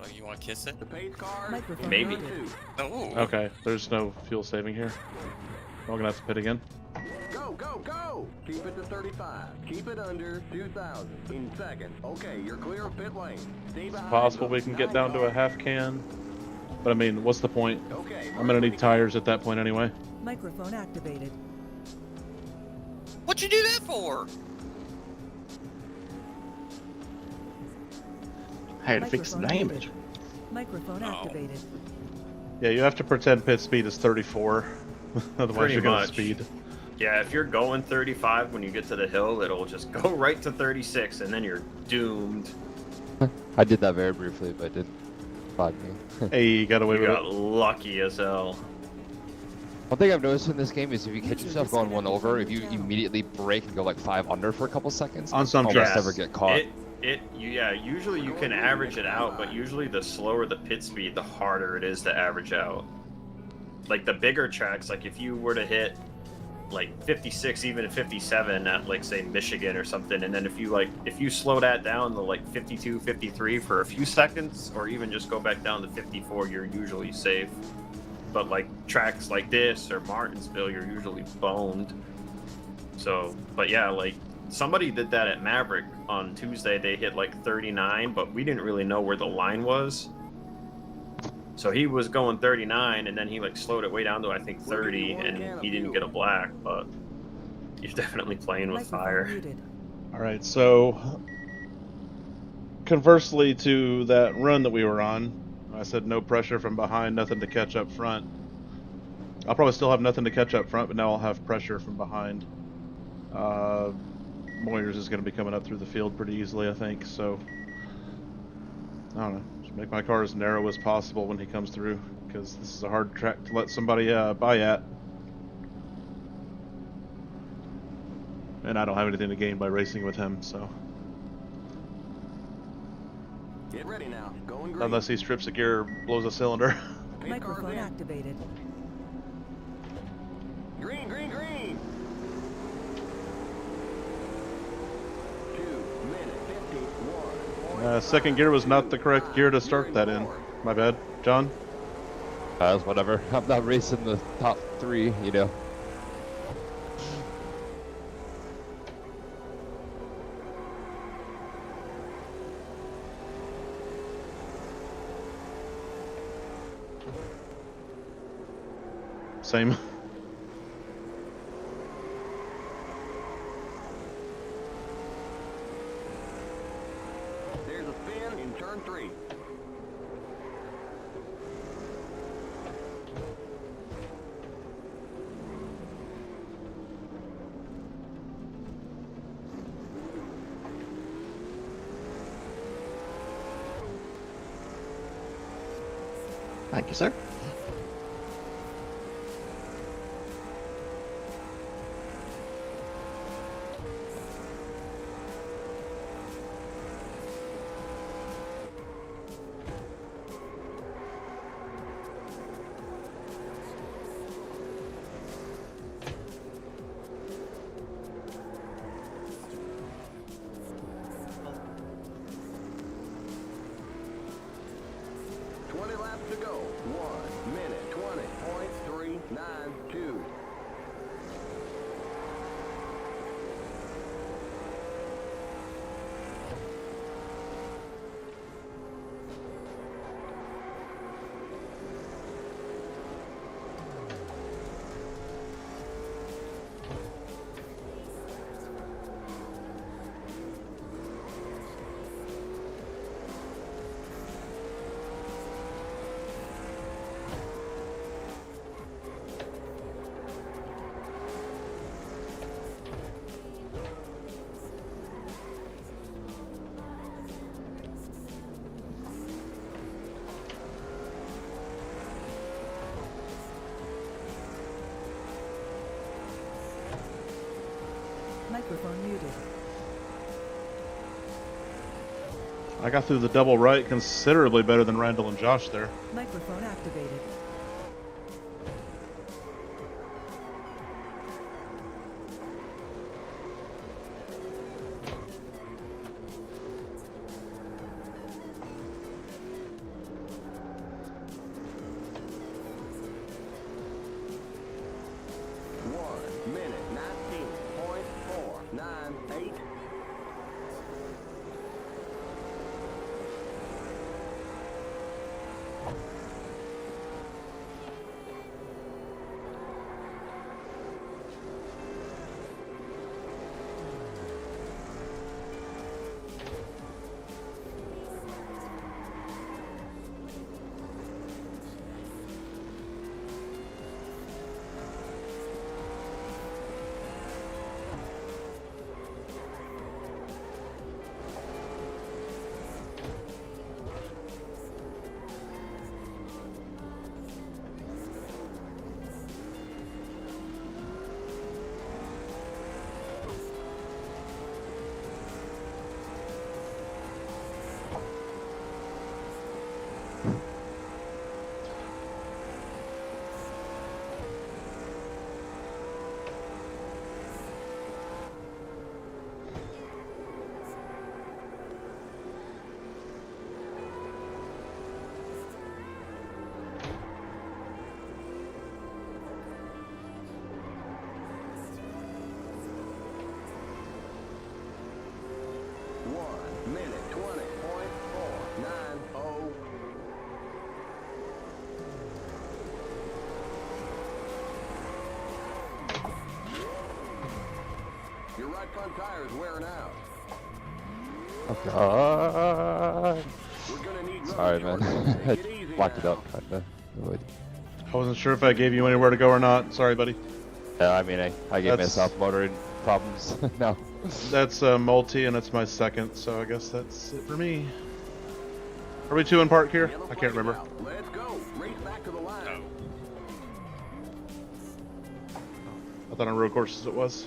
Oh, you want to kiss it? The pace cars Microphone Maybe. in muted. 2. No. Okay, there's no fuel saving here. We're gonna have to pit again. Go, go, go! Keep it to 35. Keep it under 2,000 in seconds. Okay, you're clear of pit lane. Stay behind Possible those we can get 9 down to a cars. half can. But I mean, what's the point? Okay, I'm gonna need tires at that point anyway. Microphone activated. What'd you do that for? I had to fix the Microphone damage. muted. Microphone Oh. activated. Yeah, you have to pretend pit speed is 34. Otherwise Pretty you're gonna much. speed. Yeah, if you're going 35 when you get to the hill, it'll just go right to 36, and then you're doomed. I did that very briefly, but it didn't bug me. Hey, you got away You with got it. lucky as hell. One thing I've noticed in this game is if you catch User yourself going one disconnected over, from if you your channel. immediately brake and go like 5 under for a couple seconds, On some almost tracks. never get caught. Yeah, usually you can average it out, but usually the slower the pit speed, the harder it is to average out. Like the bigger tracks, like if you were to hit like 56, even at 57 at like say Michigan or something, and then if you slow that down to like 52, 53 for a few seconds, or even just go back down to 54, you're usually safe. But like tracks like this or Martinsville, you're usually boned. So, but yeah, like somebody did that at Maverick on Tuesday. They hit like 39, but we didn't really know where the line was. So he was going 39, and then he like slowed it way down to I think 30, and he didn't get a black. But you're definitely playing with Microphone fire. muted. Alright, so conversely to that run that we were on, I said no pressure from behind, nothing to catch up front. I'll probably still have nothing to catch up front, but now I'll have pressure from behind. Moyers is going to be coming up through the field pretty easily, I think, so I don't know. Just make my car as narrow as possible when he comes through, because this is a hard track to let somebody buy at. And I don't have anything to gain by racing with him, so. Get ready now. Going green. Unless he strips a gear or blows a cylinder. Pace cars Microphone in. activated. Green, green, green. 2 minutes 51. Second gear was not the correct gear to start that in. My bad. John? It's whatever. I'm not racing the top 3, you know. Same. There's a spin in turn 3. Thank you, sir. Laps to go. 1. Microphone muted. I got through the double right considerably better than Randall and Josh there. Microphone activated. Your right front tire is wearing out. Oh god. We're gonna need Sorry, man. I blocked it up, kinda. I wasn't sure if I gave you anywhere to go or not. Sorry, buddy. Yeah, I mean, I gave myself motoring problems. No. That's multi, and it's my second, so I guess that's it for me. Are we two in park here? I can't remember. Let's go. Race back to the line. I thought on road courses it was.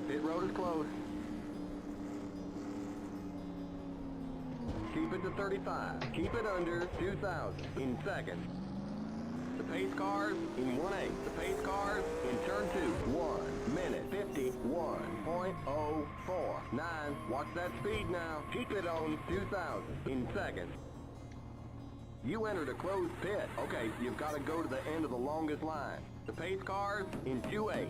Pit road is closed. Keep it to 35. Keep it under 2,000 in seconds. The pace cars in 1/8. The pace cars in turn 2. 1 minute 51.049. Watch that speed now. Keep it on 2,000 in seconds. You entered a closed pit. Okay, you've got to go to the end of the longest line. The pace cars in 2/8.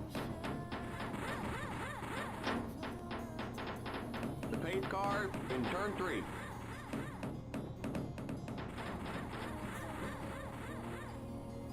The pace cars in turn 3.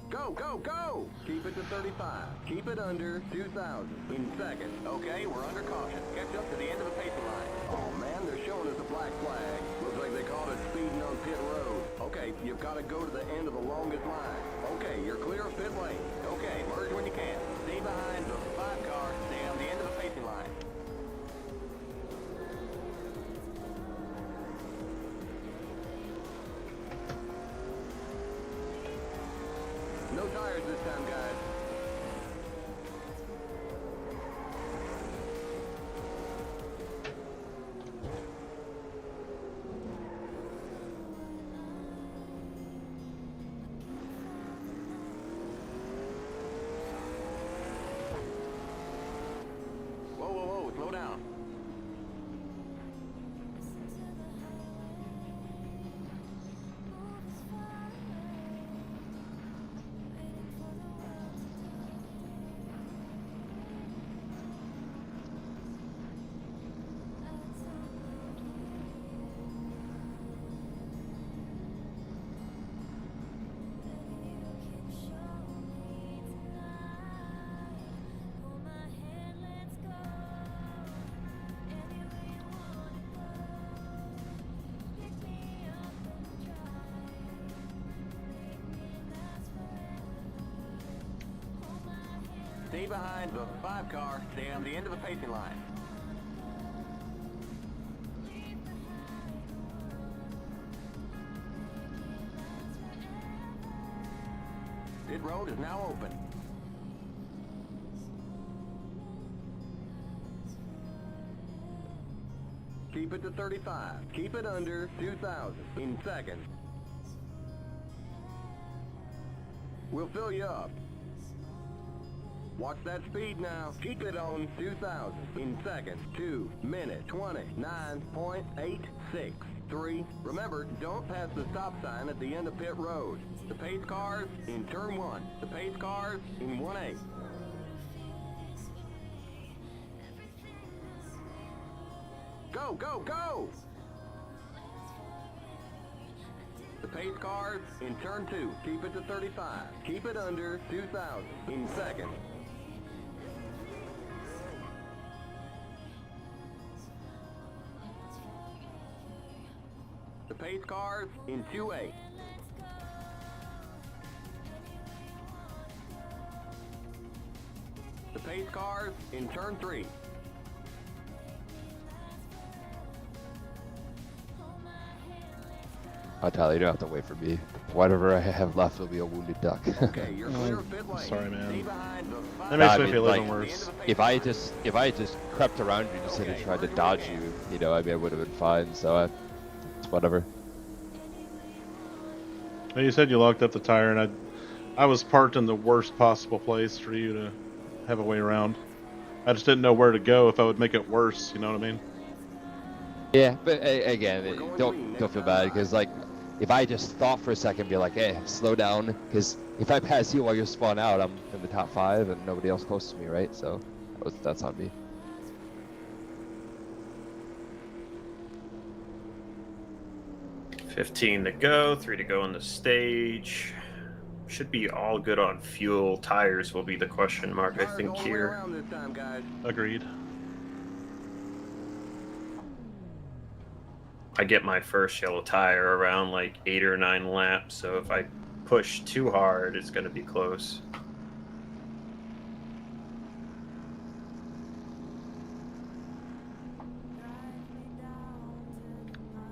Go, go, go! Keep it to 35. Keep it under 2,000 in seconds. Okay, we're under caution. Catch up to the end of the pace line. Oh man, they're showing us a black flag. Looks like they called it speeding on pit road. Okay, you've got to go to the end of the longest line. Okay, you're clear of pit lane. Okay, merge when you can. Stay behind the 5 car. Stay on the end of the pacing line. No tires this time, guys. Whoa, whoa, whoa, slow down. Stay behind the 5 car. Stay on the end of the pacing line. Pit road is now open. Keep it to 35. Keep it under 2,000 in seconds. We'll fill you up. Watch that speed now. Keep it on 2,000 in seconds. 2 minutes 29.863. Remember, don't pass the stop sign at the end of pit road. The pace cars in turn 1. The pace cars in 1A. Go, go, go! The pace cars in turn 2. Keep it to 35. Keep it under 2,000 in seconds. The pace cars in 2A. The pace cars in turn 3. Oh, Tyler, you don't have to wait for me. Whatever I have left will be a wounded duck. Okay, you're clear of pit lane. Sorry, man. Stay behind the 5 That makes I me mean, feel like, even worse. if I just crept around you instead of tried to dodge you, you know, I mean, I would have been fine. So it's whatever. Well, you said you locked up the tire, and I was parked in the worst possible place for you to have a way around. I just didn't know where to go if I would make it worse. You know what I mean? Yeah, but again, don't feel bad because like if I just thought for a second, be like, hey, slow down, because if I pass you while you're spun out, I'm in the top 5 and nobody else close to me, right? So that's on me. $15 to go, 3 to go on the stage. Should be all good on fuel. Tires will be the question mark, I think, here. Agreed. I get my first yellow tire around like 8 or 9 laps, so if I push too hard, it's going to be close.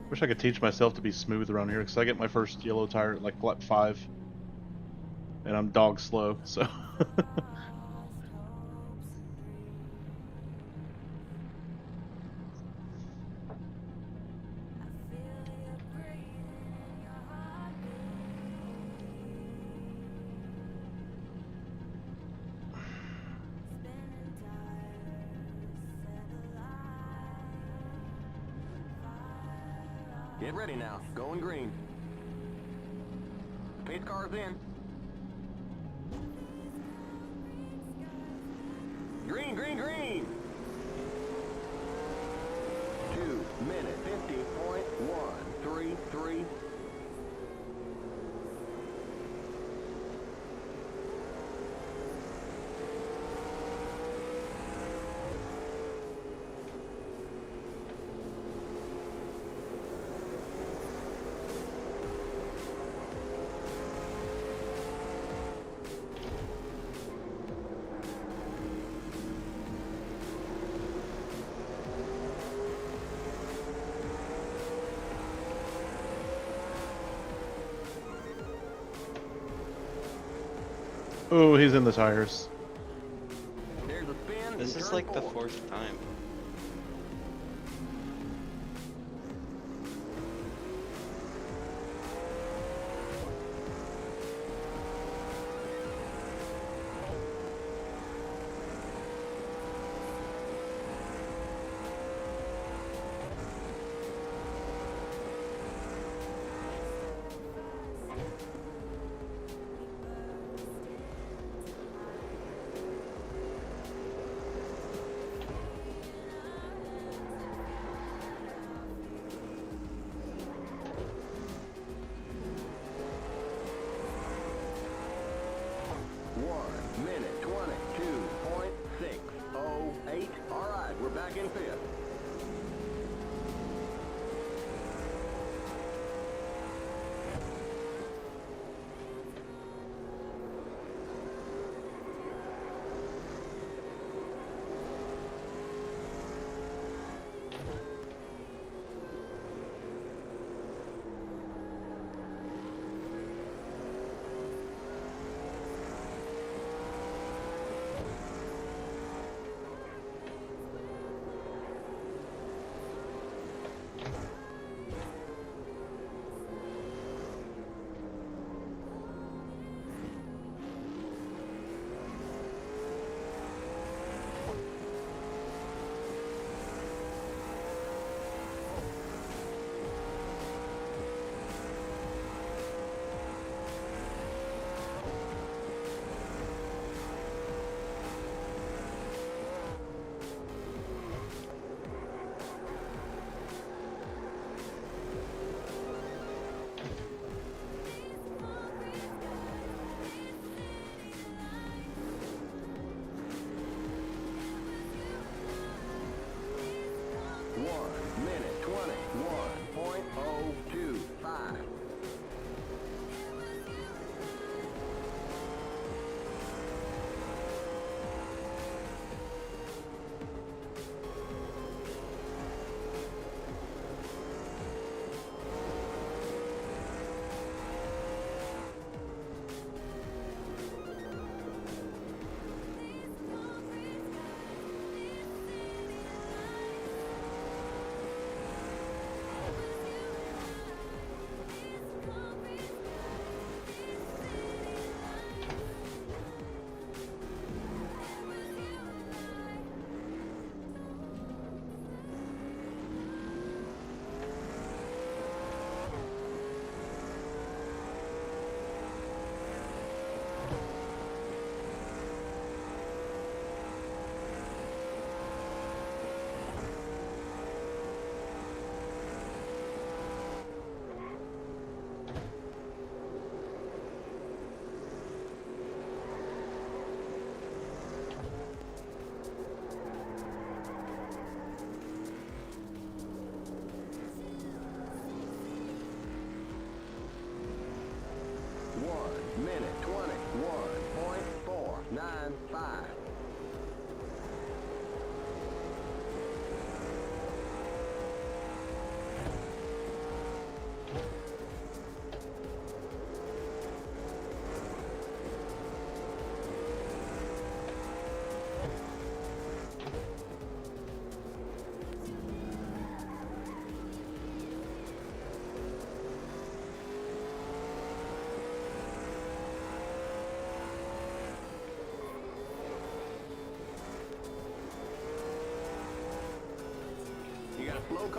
Wish I could teach myself to be smooth around here, because I get my first yellow tire at like lap 5, and I'm dog slow, so. Get ready now. Going green. Pace car's in. Green, green, green! 2 minutes 50.133. Oh, he's in the tires. There's a spin. This is like the 4th time.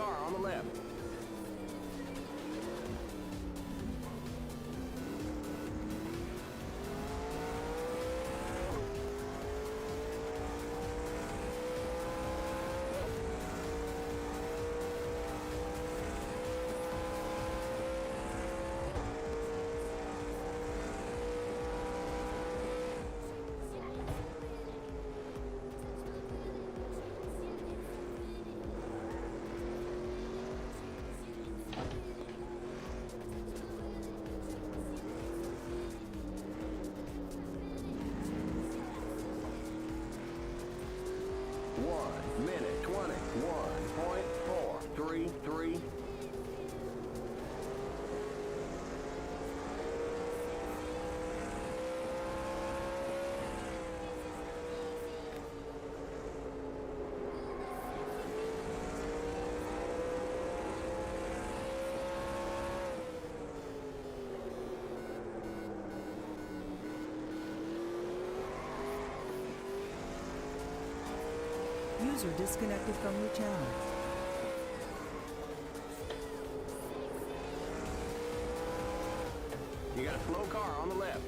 car on the left. One minute 21.433. User disconnected from your channel. You got a slow car on the left.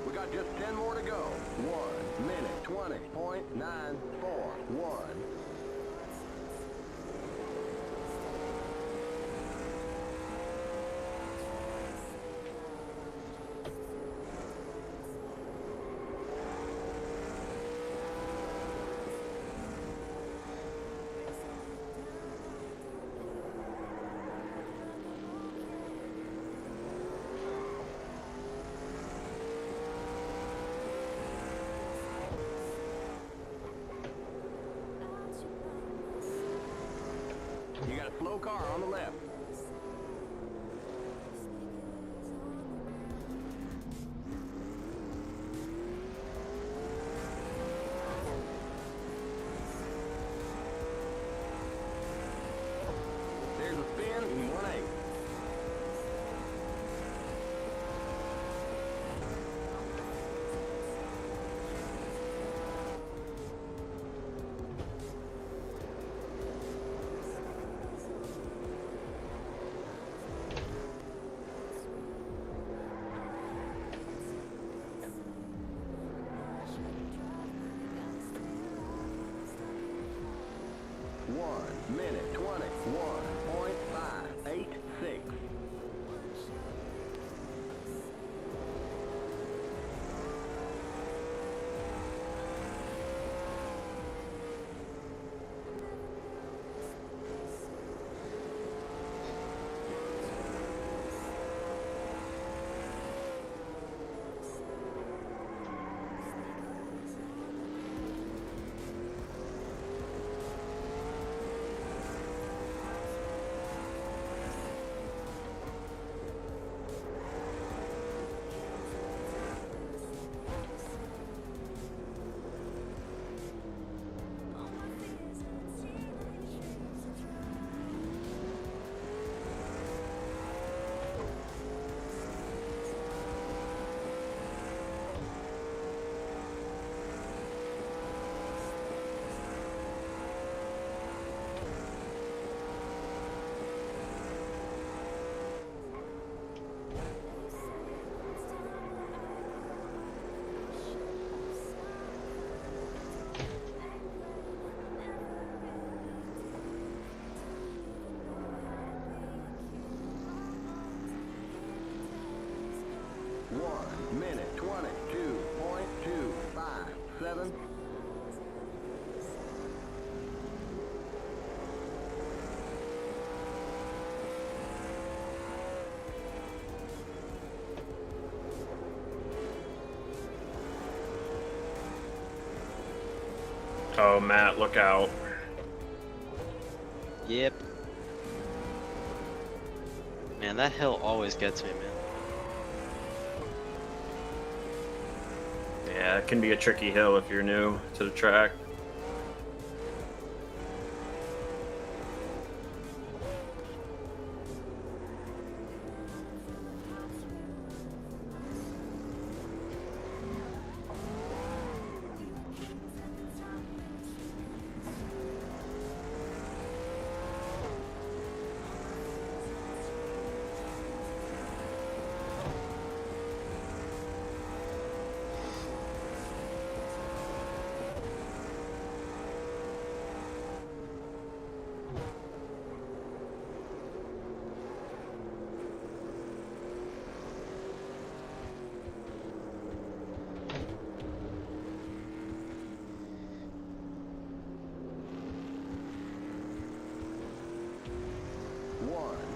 We got just 10 more to go. 1 minute 20.941. You got a slow car on the left. There's a spin in 1/8. One minute 21.586. One minute 22.257. Oh, Matt, look out. Yep. Man, that hill always gets me, man. Yeah, it can be a tricky hill if you're new to the track.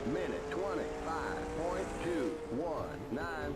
Minute 25.219.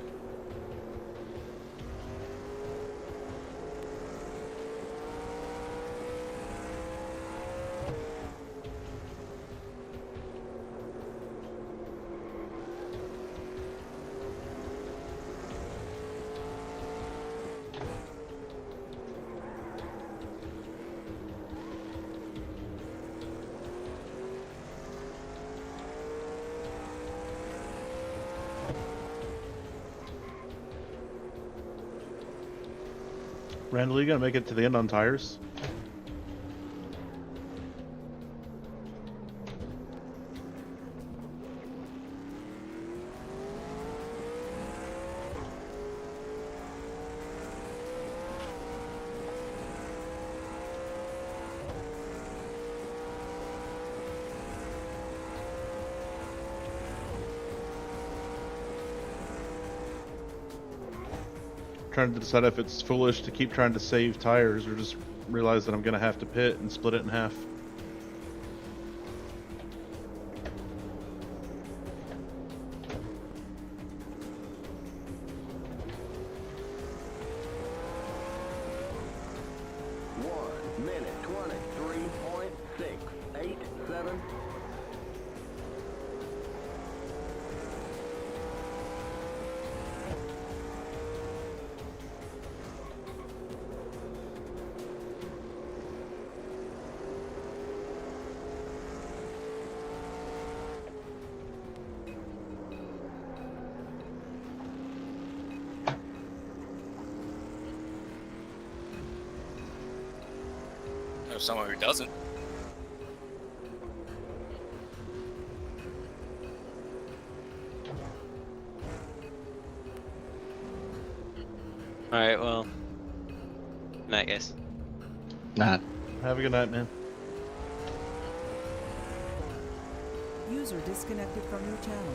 Randall, you gonna make it to the end on tires? Trying to decide if it's foolish to keep trying to save tires or just realize that I'm gonna have to pit and split it in half. Minute 23.687. There's someone who doesn't. Alright, well. Night, guys. Nah. Have a good night, man. User disconnected from your channel.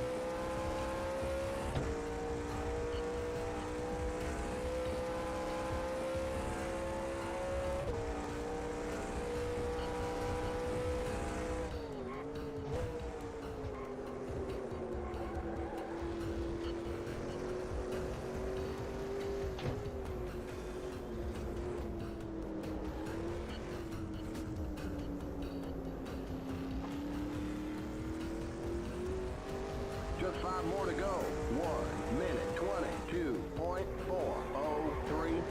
Just 5 more to go. 1 minute 22.403.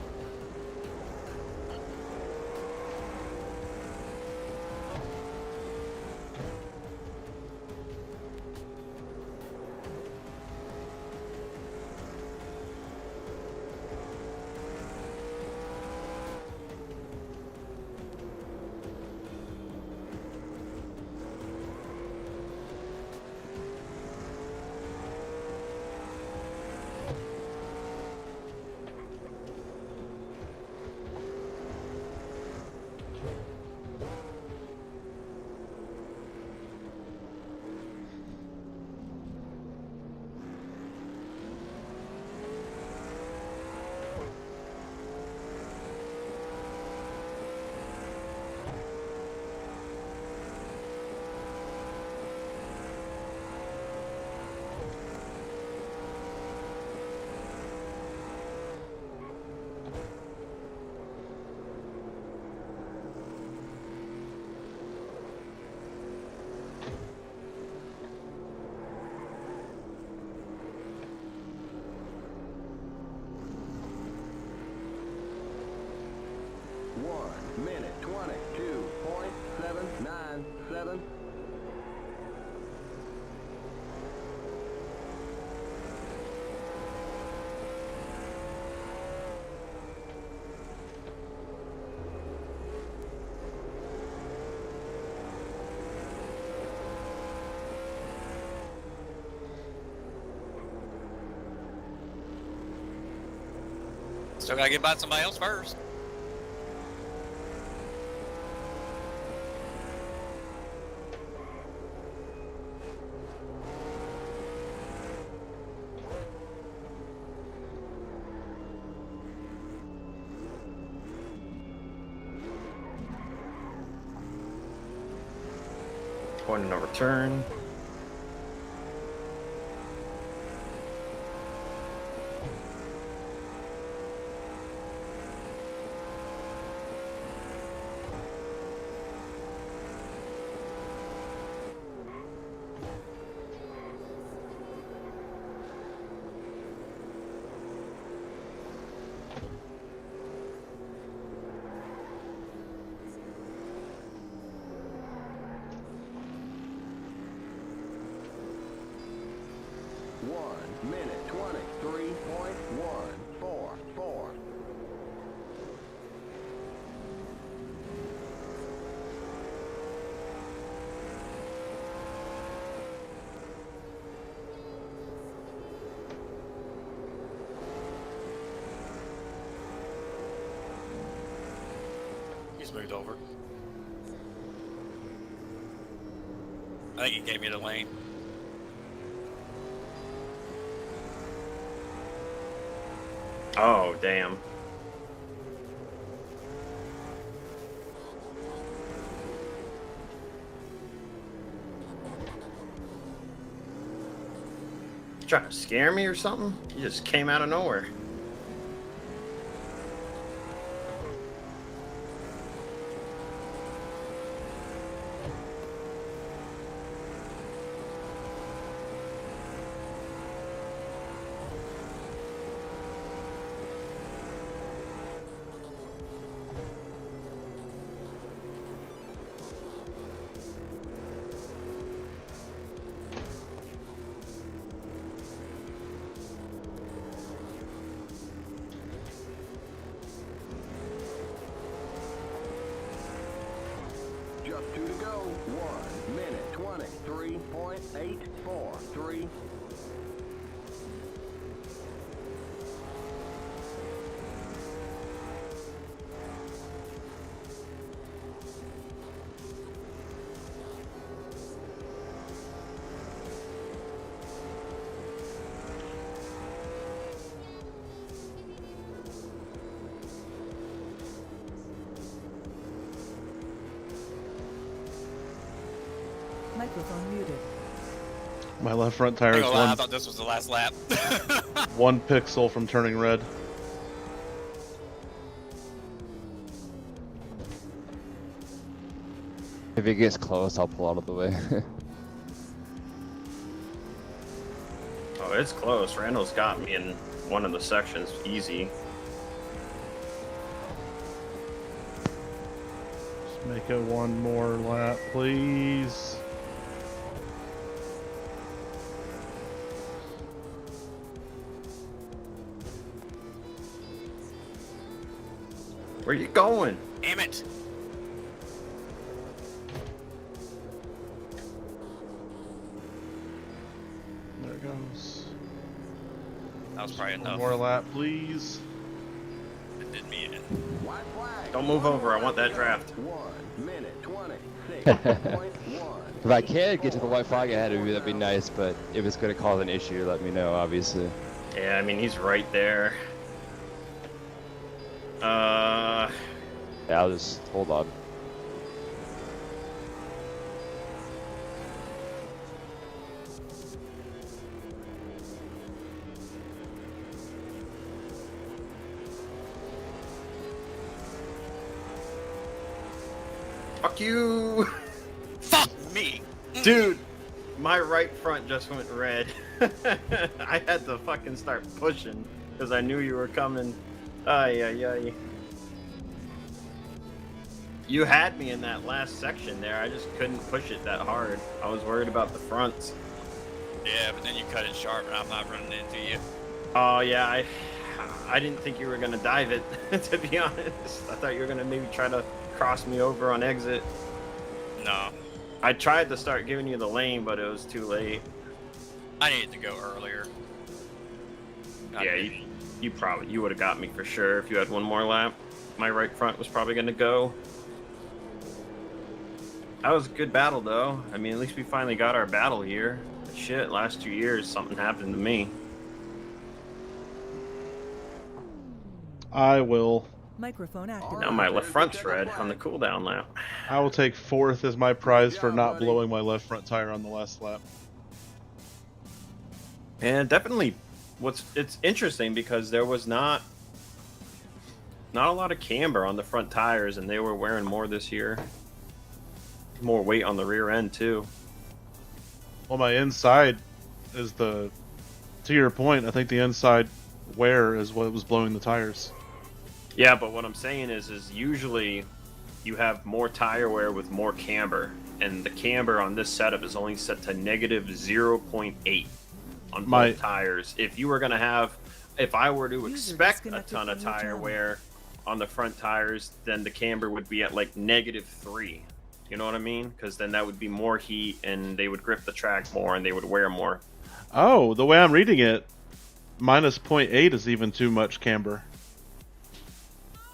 1 minute 22.797. Still gotta get by somebody else first. Point of no return. Minute 23.144. He's moved over. I think he gave me the lane. Oh, damn. You trying to scare me or something? You just came out of nowhere. Just 2 to go. 1 minute 23.843. Microphone muted. My left front tire I is ain't gonna lie, I one, thought this was the last lap. 1 pixel from turning red. If it gets close, I'll pull out of the way. Oh, it's close. Randall's got me in one of the sections easy. Just make it 1 more lap, please. Where you going? Damn it. There it goes. That was probably 1 enough. more lap, please. It did me in. White flag. Don't move over. I want that draft. 1 minute 26.1. If I can get to the white flag ahead of you, that'd be nice, but if it's going to cause an issue, let me know, obviously. Yeah, I mean, he's right there. Yeah, I'll just hold on. Fuck you! Fuck me! Dude, my right front just went red. I had to fucking start pushing because I knew you were coming. Ay, ay, ay. You had me in that last section there. I just couldn't push it that hard. I was worried about the fronts. Yeah, but then you cut it sharp, and I'm not running into you. Oh yeah, I didn't think you were gonna dive it. To be honest, I thought you were gonna maybe try to cross me over on exit. No. I tried to start giving you the lane, but it was too late. I needed to go earlier. Yeah, you would have got me for sure if you had one more lap. My right front was probably gonna go. That was a good battle though. I mean, at least we finally got our battle here. Shit, last 2 years something happened to me. I will. Microphone activated. Now my left front's red on the cooldown lap. I will take 4th as my prize for not blowing my left front tire on the last lap. And definitely, it's interesting because there was not a lot of camber on the front tires, and they were wearing more this year. More weight on the rear end too. Well, my inside is to your point, I think the inside wear is what was blowing the tires. Yeah, but what I'm saying is usually you have more tire wear with more camber, and the camber on this setup is only set to negative 0.8 on both tires. If I were to expect a ton of tire wear on the front tires, then the camber would be at like -3. You know what I mean? Because then that would be more heat, and they would grip the track more, and they would wear more. Oh, the way I'm reading it, -0.8 is even too much camber.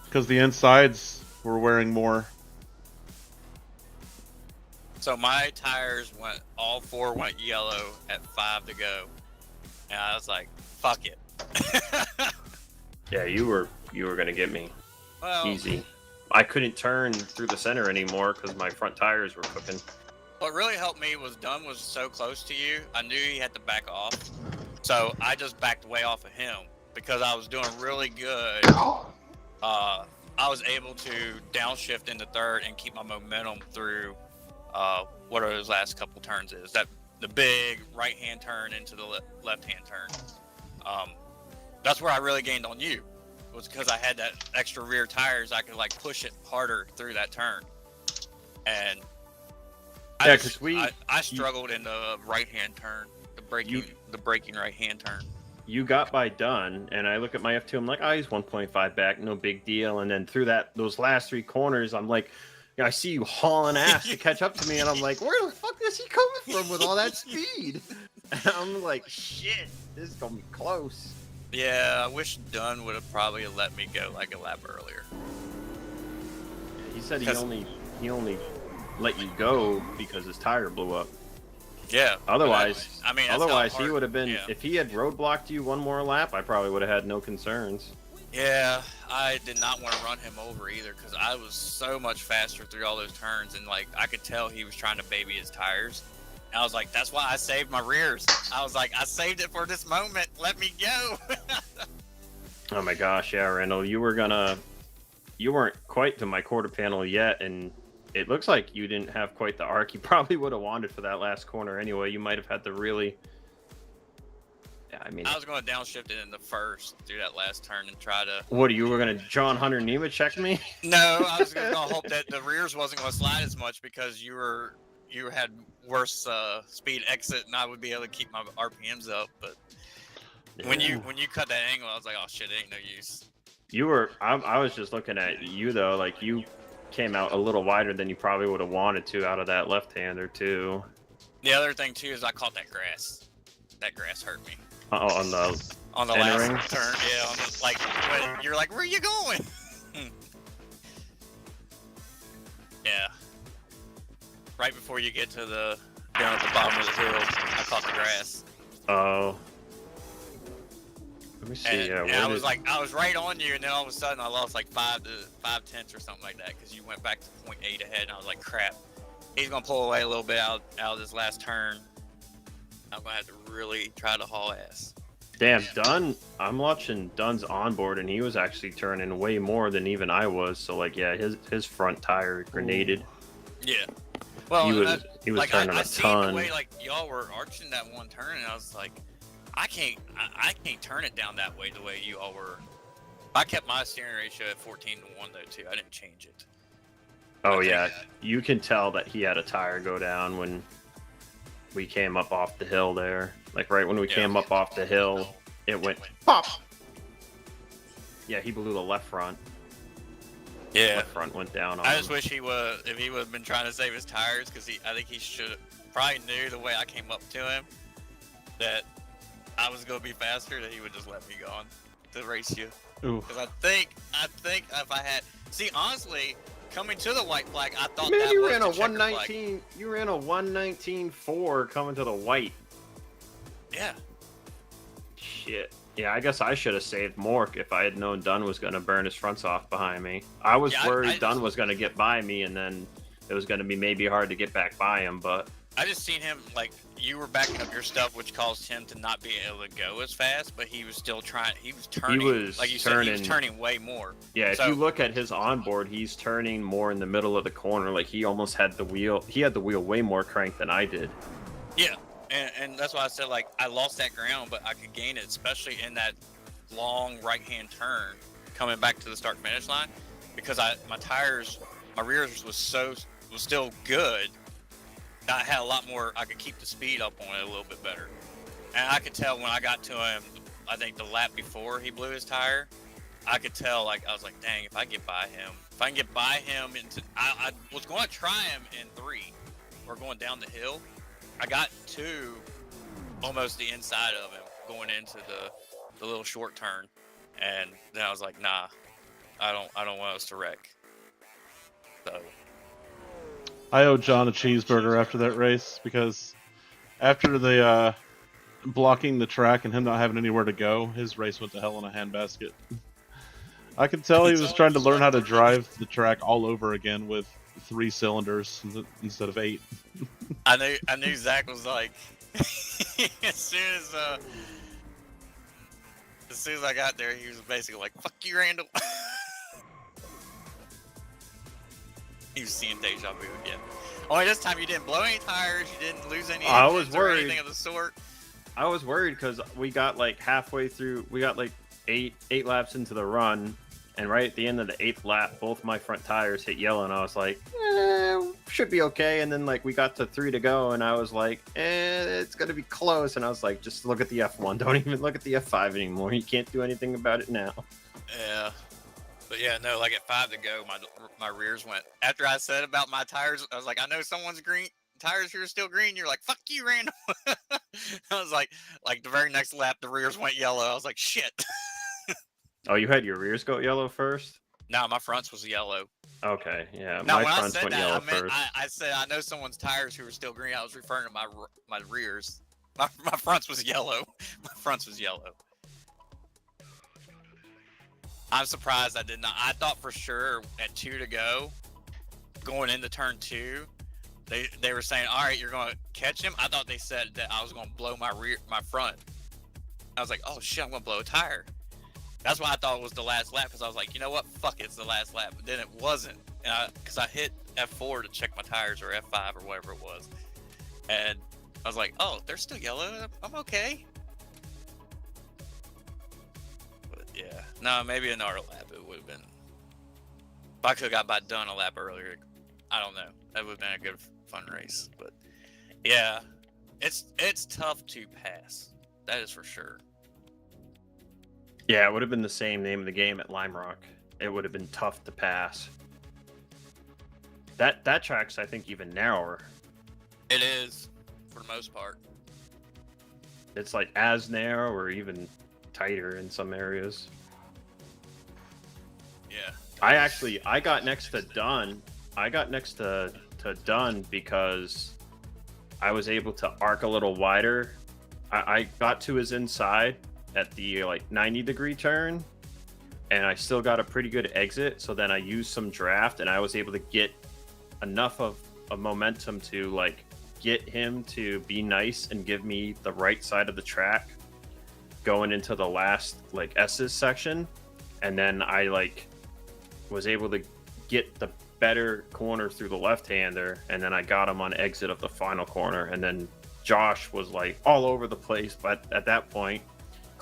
Because the insides were wearing more. So my tires all 4 went yellow at 5 to go. And I was like, fuck it. Yeah, you were gonna get me. Well, easy. I couldn't turn through the center anymore because my front tires were cooking. what really helped me was Dunn was so close to you. I knew he had to back off. So I just backed way off of him because I was doing really good. I was able to downshift into 3rd and keep my momentum through what are those last couple turns is. That the big right-hand turn into the left-hand turn. That's where I really gained on you. Was because I had that extra rear tires. I could like push it harder through that turn. And I struggled in the right-hand turn, the braking right-hand turn. You got by Dunn, and I look at my F2. I'm like, he's 1.5 back, no big deal. And then through those last 3 corners, I'm like, I see you hauling ass to catch up to me, and I'm like, where the fuck is he coming from with all that speed? And I'm like, shit, this is gonna be close. Yeah, I wish Dunn would have probably let me go like a lap earlier. He said he only let you go because his tire blew up. Yeah. Otherwise, he would have been. Yeah. If he had roadblocked you one more lap, I probably would have had no concerns. Yeah, I did not want to run him over either because I was so much faster through all those turns, and like I could tell he was trying to baby his tires. And I was like, that's why I saved my rears. I was like, I saved it for this moment. Let me go. Oh my gosh, yeah, Randall, you weren't quite to my quarter panel yet, and it looks like you didn't have quite the arc you probably would have wanted for that last corner anyway. You might have had to really... Yeah, I mean... I was going to downshift it in the first through that last turn and try to... What, you were going to John Hunter Nema check me? No, I was going to hope that the rears wasn't going to slide as much because you had worse speed exit, and I would be able to keep my RPMs up. But when you cut that angle, I was like, oh shit, it ain't no use. I was just looking at you though, like you came out a little wider than you probably would have wanted to out of that left-hander too. The other thing too is I caught that grass. That grass hurt me. On the last turn, yeah. When you're like, where are you going? Yeah. Right before you get to down at the bottom of the hill, I caught the grass. Oh. Let me see. And I was I was right on you, and then all of a sudden I lost like 5/10 or something like that because you went back to 0.8 ahead, and I was like, crap. He's gonna pull away a little bit out of this last turn. I'm gonna have to really try to haul ass. Damn, Dunn. I'm watching Dunn's onboard, and he was actually turning way more than even I was. So like, yeah, his front tire grenaded. Yeah. Well, he was turning a ton. I seen the way like y'all were arching that one turn, and I was like, I can't turn it down that way the way you all were. I kept my steering ratio at 14-1 though too. I didn't change it. Oh yeah, you can tell that he had a tire go down when we came up off the hill there. Like right when we came up off the hill, it went pop. Yeah, he blew the left front. Yeah. Left front went down on I just him. wish if he would have been trying to save his tires, because I think he should probably knew the way I came up to him that I was going to be faster, that he would just let me go on to race you. Because I think if I had, see, honestly, coming to the white flag, I thought Man, that you was ran the a checker 119. flag. You ran a 119.4 coming to the white. Yeah. Shit. Yeah, I guess I should have saved more if I had known Dunn was going to burn his fronts off behind me. I was worried Dunn was going to get by me, and then it was going to be maybe hard to get back by him, but... I just seen him, like, you were backing up your stuff, which caused him to not be able to go as fast, but he was still trying, he was turning, like you said, he was turning way more. Yeah, so, if you look at his onboard, he's turning more in the middle of the corner, like he almost had the wheel, he had the wheel way more cranked than I did. Yeah, and that's why I said, like, I lost that ground, but I could gain it, especially in that long right-hand turn coming back to the start-finish line, because my tires, my rears was still good. I had a lot more, I could keep the speed up on it a little bit better. And I could tell when I got to him, I think the lap before he blew his tire, I could tell, like, I was like, dang, if I get by him, if I can get by him I was going to try him in 3, or going down the hill. I got to almost the inside of him going into the little short turn. And then I was like, nah, I don't want us to wreck. So. I owe John a cheeseburger after that race, because after the blocking the track and him not having anywhere to go, his race went to hell in a handbasket. I could tell he was trying to learn how to drive the track all over again with 3 cylinders instead of 8. I knew Zach was like, as soon as I got there, he was basically like, "Fuck you, Randall." He was seeing deja vu again. Only this time you didn't blow any tires, you didn't lose any engines or anything of the sort. I was worried because we got like halfway through, we got like eight laps into the run, and right at the end of the 8th lap, both my front tires hit yellow, and I was like, should be okay. And then like we got to 3 to go, and I was like, it's gonna be close. And I was like, just look at the F1, don't even look at the F5 anymore. You can't do anything about it now. Yeah. But yeah, no, like at 5 to go, my rears went. After I said about my tires, I was like, I know someone's green tires here are still green. You're like, fuck you, Randall. I was like the very next lap, the rears went yellow. I was like, shit. Oh, you had your rears go yellow first? No, my fronts was yellow. Okay, yeah, No, my when fronts I said went that, yellow I meant, first. I said I know someone's tires who were still green. I was referring to my rears. My fronts was yellow. My fronts was yellow. I'm surprised I did not. I thought for sure at 2 to go, going into turn 2, they were saying, all right, you're going to catch him. I thought they said that I was going to blow my front. I was like, oh shit, I'm going to blow a tire. That's why I thought it was the last lap, because I was like, you know what, fuck it, it's the last lap. But then it wasn't, because I hit F4 to check my tires, or F5 or whatever it was. And I was like, oh, they're still yellow. I'm okay. Yeah, no, maybe another lap it would have been. If I could have got by done a lap earlier, I don't know. That would have been a good, fun race. But yeah, it's tough to pass. That is for sure. Yeah, it would have been the same name of the game at Lime Rock. It would have been tough to pass. That track's, I think, even narrower. It is, for the most part. It's like as narrow or even tighter in some areas. Yeah. I got next to Dunn. I got next to Dunn because I was able to arc a little wider. I got to his inside at the like 90-degree turn, and I still got a pretty good exit. So then I used some draft, and I was able to get enough of a momentum to like get him to be nice and give me the right side of the track going into the last like S's section. And then I like was able to get the better corner through the left-hander, and then I got him on exit of the final corner. And then Josh was like all over the place, but at that point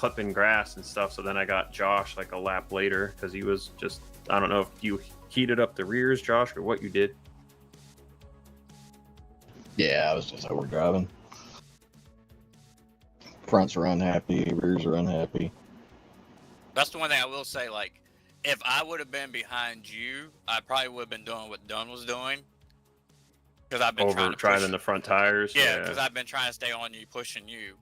clipping grass and stuff. So then I got Josh like a lap later because he was just, I don't know if you heated up the rears, Josh, or what you did. Yeah, I was just overdriving. Fronts are unhappy, rears are unhappy. That's the one thing I will say. Like, if I would have been behind you, I probably would have been doing what Dunn was doing. Because I've been trying to driving the front tires. Yeah, because I've been trying to stay on you, pushing you,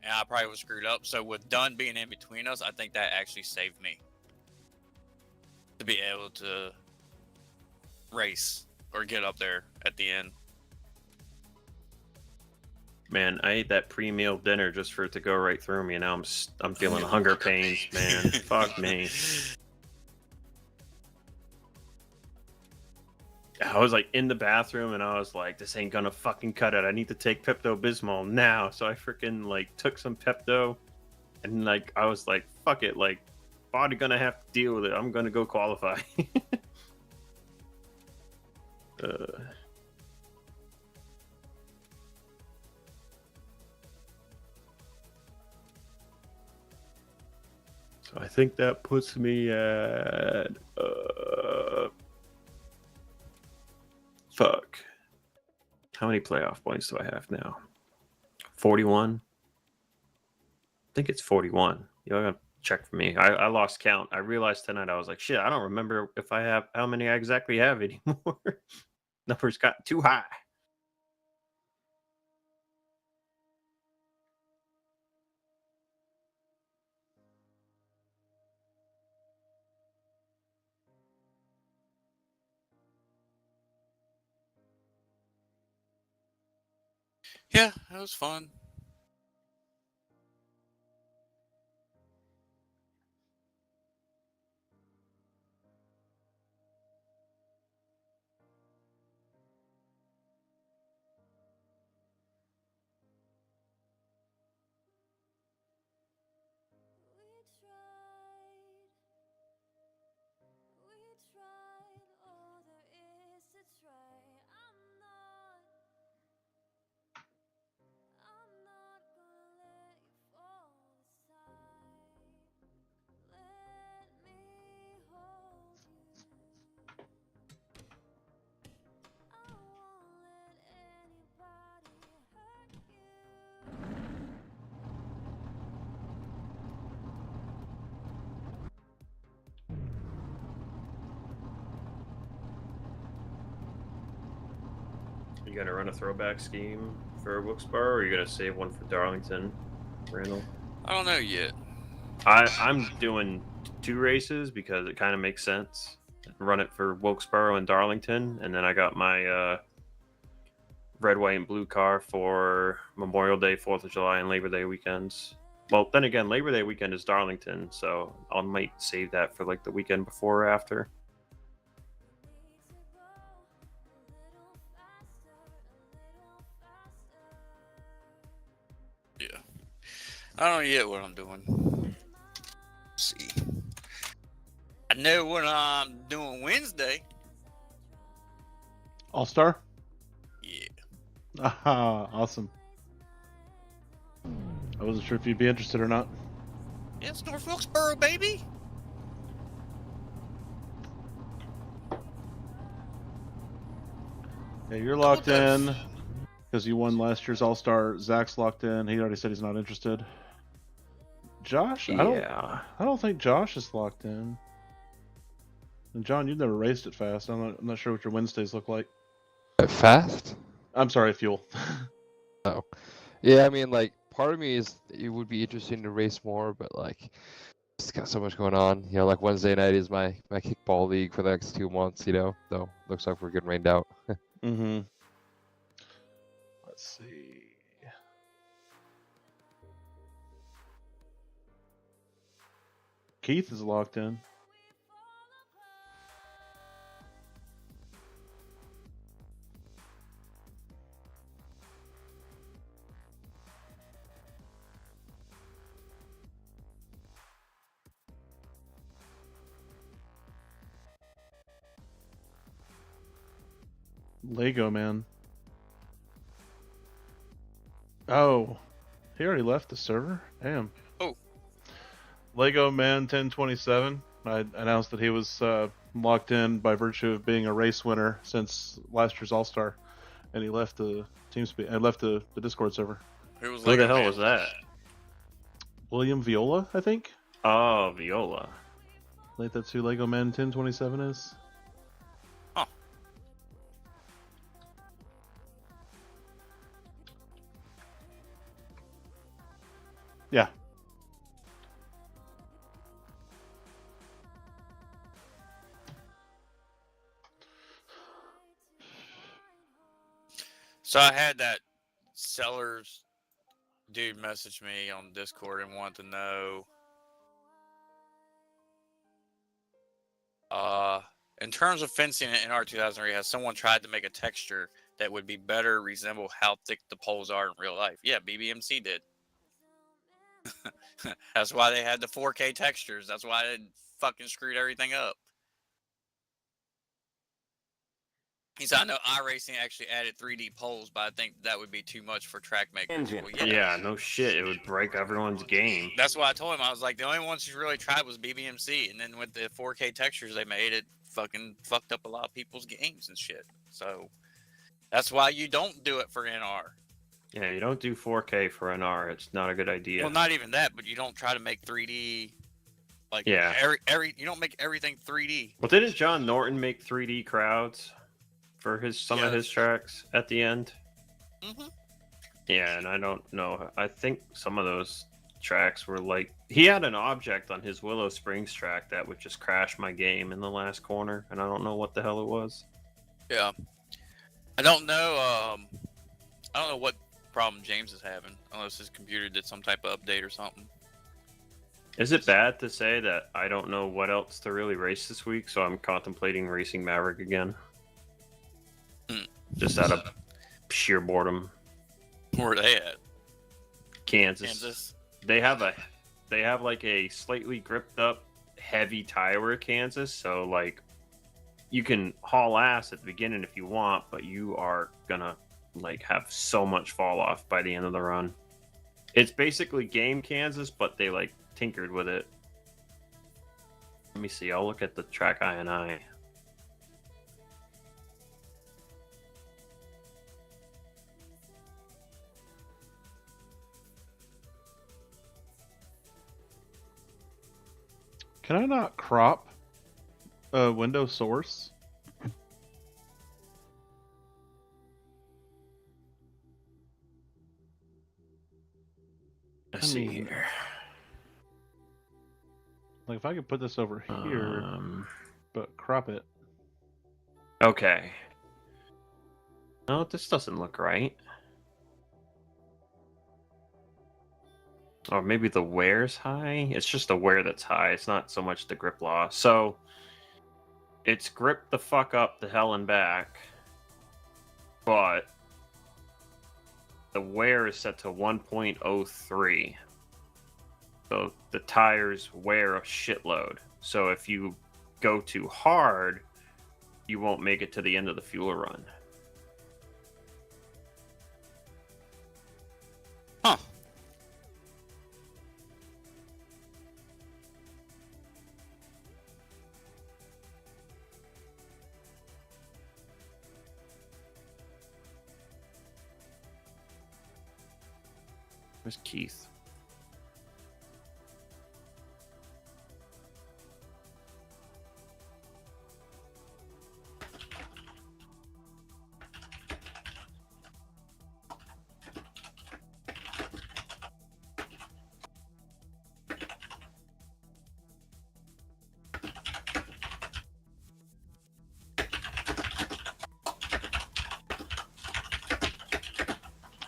and I probably was screwed up. So with Dunn being in between us, I think that actually saved me to be able to race or get up there at the end. Man, I ate that pre-meal dinner just for it to go right through me, and now I'm feeling hunger pains, man. Fuck me. I was like in the bathroom, and I was like, "This ain't gonna fucking cut it. I need to take Pepto-Bismol now." So I freaking like took some Pepto, and like I was like, "Fuck it, like body gonna have to deal with it. I'm gonna go qualify." So I think that puts me at fuck. How many playoff points do I have now? 41. I think it's 41. You gotta check for me. I lost count. I realized tonight I was like, shit, I don't remember if I have how many I exactly have anymore. Numbers got too high. Yeah, it was fun. You gonna run a throwback scheme for Wilkes-Barre, or are you gonna save one for Darlington, Randall? I don't know yet. I'm doing 2 races because it kind of makes sense. Run it for Wilkes-Barre and Darlington, and then I got my red, white, and blue car for Memorial Day, 4th of July, and Labor Day weekends. Well, then again, Labor Day weekend is Darlington, so I might save that for like the weekend before or after. Yeah. I don't know yet what I'm doing. Let's see. I know what I'm doing Wednesday. All-Star? Yeah. Aha, awesome. I wasn't sure if you'd be interested or not. Yeah, it's North Wilkesboro, baby. Yeah, you're locked in because you won last year's All-Star. Zach's locked in. He already said he's not interested. Josh? Yeah. I don't think Josh is locked in. And John, you've never raced it fast. I'm not sure what your Wednesdays look like. Fast? I'm sorry, fuel. Oh. Yeah, I mean, like, part of me is it would be interesting to race more, but, like, it's got so much going on. You know, like, Wednesday night is my kickball league for the next 2 months, you know? So, looks like we're getting rained out. Mm-hmm. Let's see. Keith is locked in. Lego man. Oh, he already left the server? Damn. Oh. Lego Man 1027. I announced that he was locked in by virtue of being a race winner since last year's All Star, and he left the TeamSpeak. Left the Discord server. Who was Who Lego the hell Man? was that? William Viola, I think. Oh, Viola. I think that's who Lego Man 1027 is. Huh. Yeah. So I had that sellers dude message me on Discord and wanted to know, in terms of fencing in R2003, has someone tried to make a texture that would be better resemble how thick the poles are in real life? Yeah, BBMC did. That's why they had the 4K textures. That's why they fucking screwed everything up. He said, I know iRacing actually added 3D poles, but I think that would be too much for track makers. Well, Yeah, no shit. It would break everyone's game. That's why I told him. I was like, the only ones who really tried was BBMC. And then with the 4K textures they made, it fucking fucked up a lot of people's games and shit. So that's why you don't do it for NR. Yeah, you don't do 4K for NR. It's not a good idea. Well, not even that, but you don't try to make 3D. Like, yeah. every you don't make everything 3D. Well, didn't John Norton make 3D crowds for some of his tracks at the end? Mm-hmm. Yeah, and I don't know. I think some of those tracks were like... He had an object on his Willow Springs track that would just crash my game in the last corner, and I don't know what the hell it was. Yeah. I don't know what problem James is having, unless his computer did some type of update or something. Is it bad to say that I don't know what else to really race this week, so I'm contemplating racing Maverick again? Just out of sheer boredom. Where are they at? Kansas. They have like a slightly gripped up heavy tire at Kansas, so like you can haul ass at the beginning if you want, but you are gonna like have so much fall off by the end of the run. It's basically game Kansas, but they like tinkered with it. Let me see. I'll look at the track INI. Can I not crop a window source? Let's see here. Like if I could put this over here, but crop it. Okay. No, this doesn't look right. Or maybe the wear's high? It's just the wear that's high. It's not so much the grip loss. So, it's gripped the fuck up the hell and back. But, the wear is set to 1.03. So, the tires wear a shitload. So, if you go too hard, you won't make it to the end of the fuel run. Huh. Where's Keith?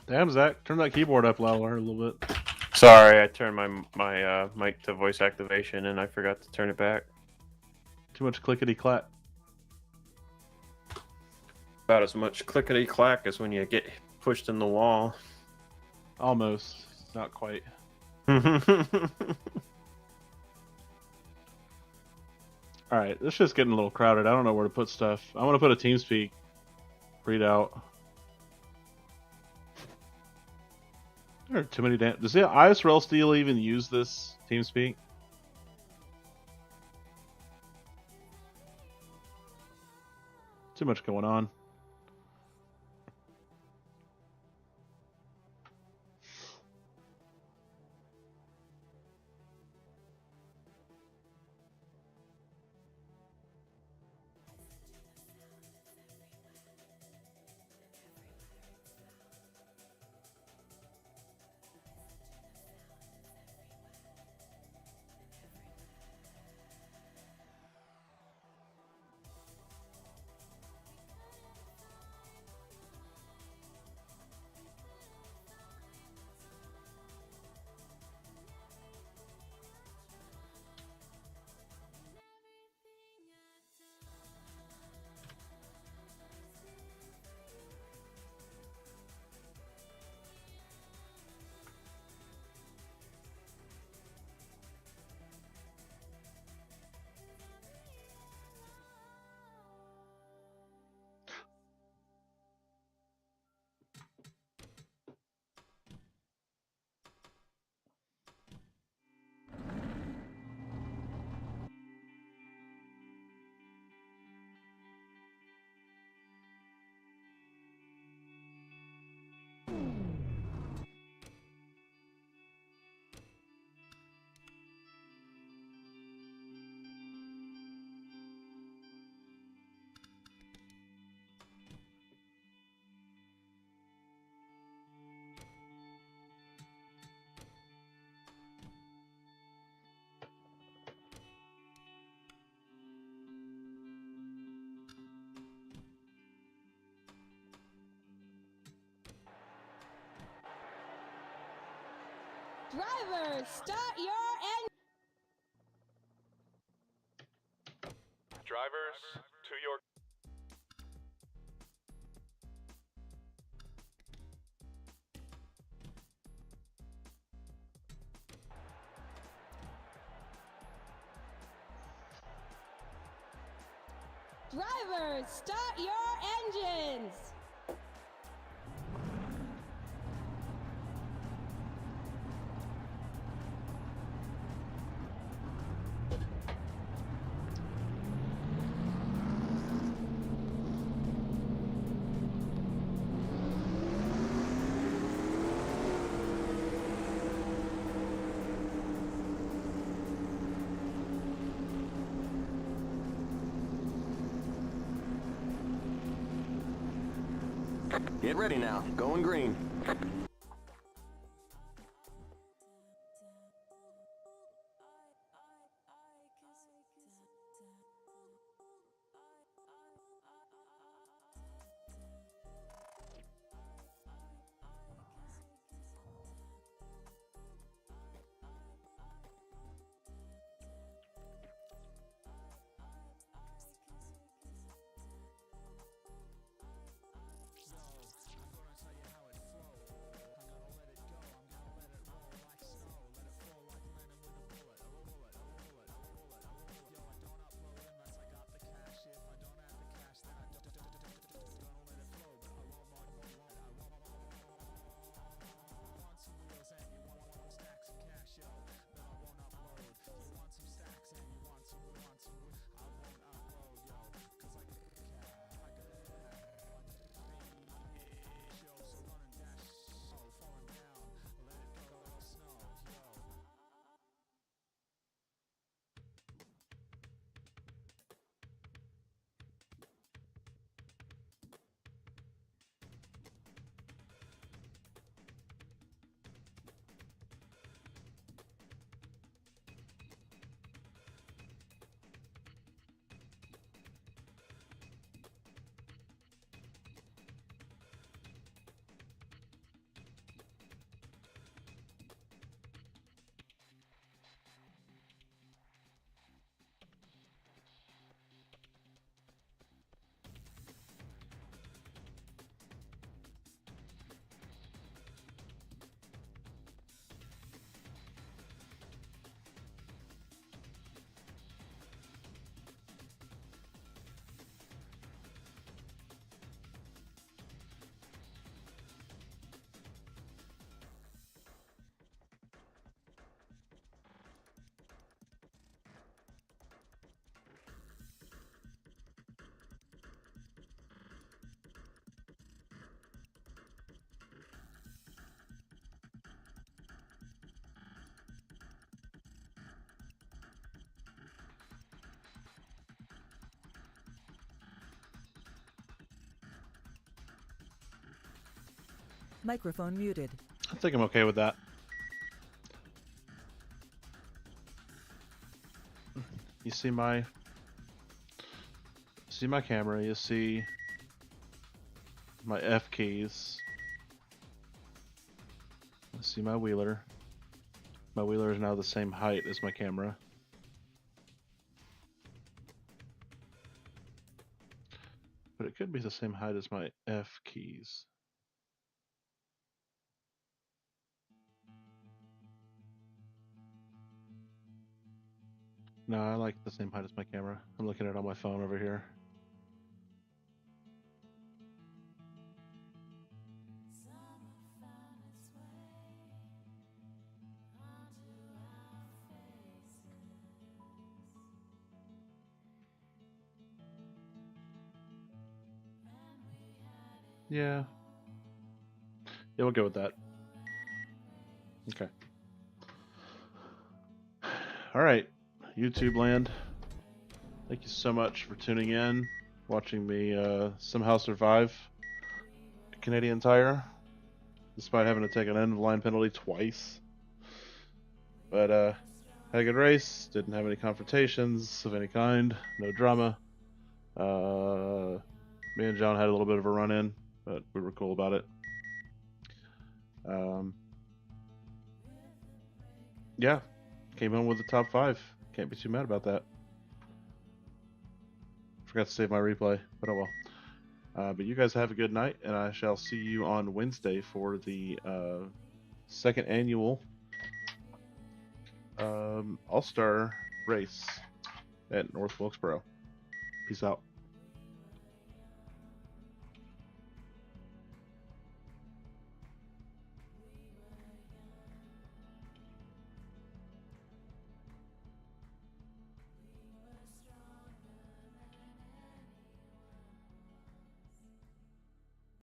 Damn, Zach, turn that keyboard up louder a little bit. Sorry, I turned my mic to voice activation and I forgot to turn it back. Too much clickety clack. About as much clickety clack as when you get pushed in the wall. Almost, not quite. All right, this shit's getting a little crowded. I don't know where to put stuff. I want to put a TeamSpeak readout. There are too many damn. Does the ISRL still even use this TeamSpeak? Too much going on. Drivers, start your engine! Drivers, to your... Drivers, start your engines! Get ready now. Going green. Microphone muted. I think I'm okay with that. You see my camera, you see my F keys. You see my wheeler. My wheeler is now the same height as my camera. But it could be the same height as my F keys. No, I like the same height as my camera. I'm looking at it on my phone over here. Yeah. Yeah, we'll go with that. Okay. All right, YouTube land. Thank you so much for tuning in, watching me somehow survive a Canadian Tire, despite having to take an end of line penalty twice. But had a good race. Didn't have any confrontations of any kind. No drama. Me and John had a little bit of a run-in, but we were cool about it. Yeah, came home with the top 5. Can't be too mad about that. Forgot to save my replay, but oh well. But you guys have a good night, and I shall see you on Wednesday for the second annual All-Star race at North Wilkesboro. Peace out.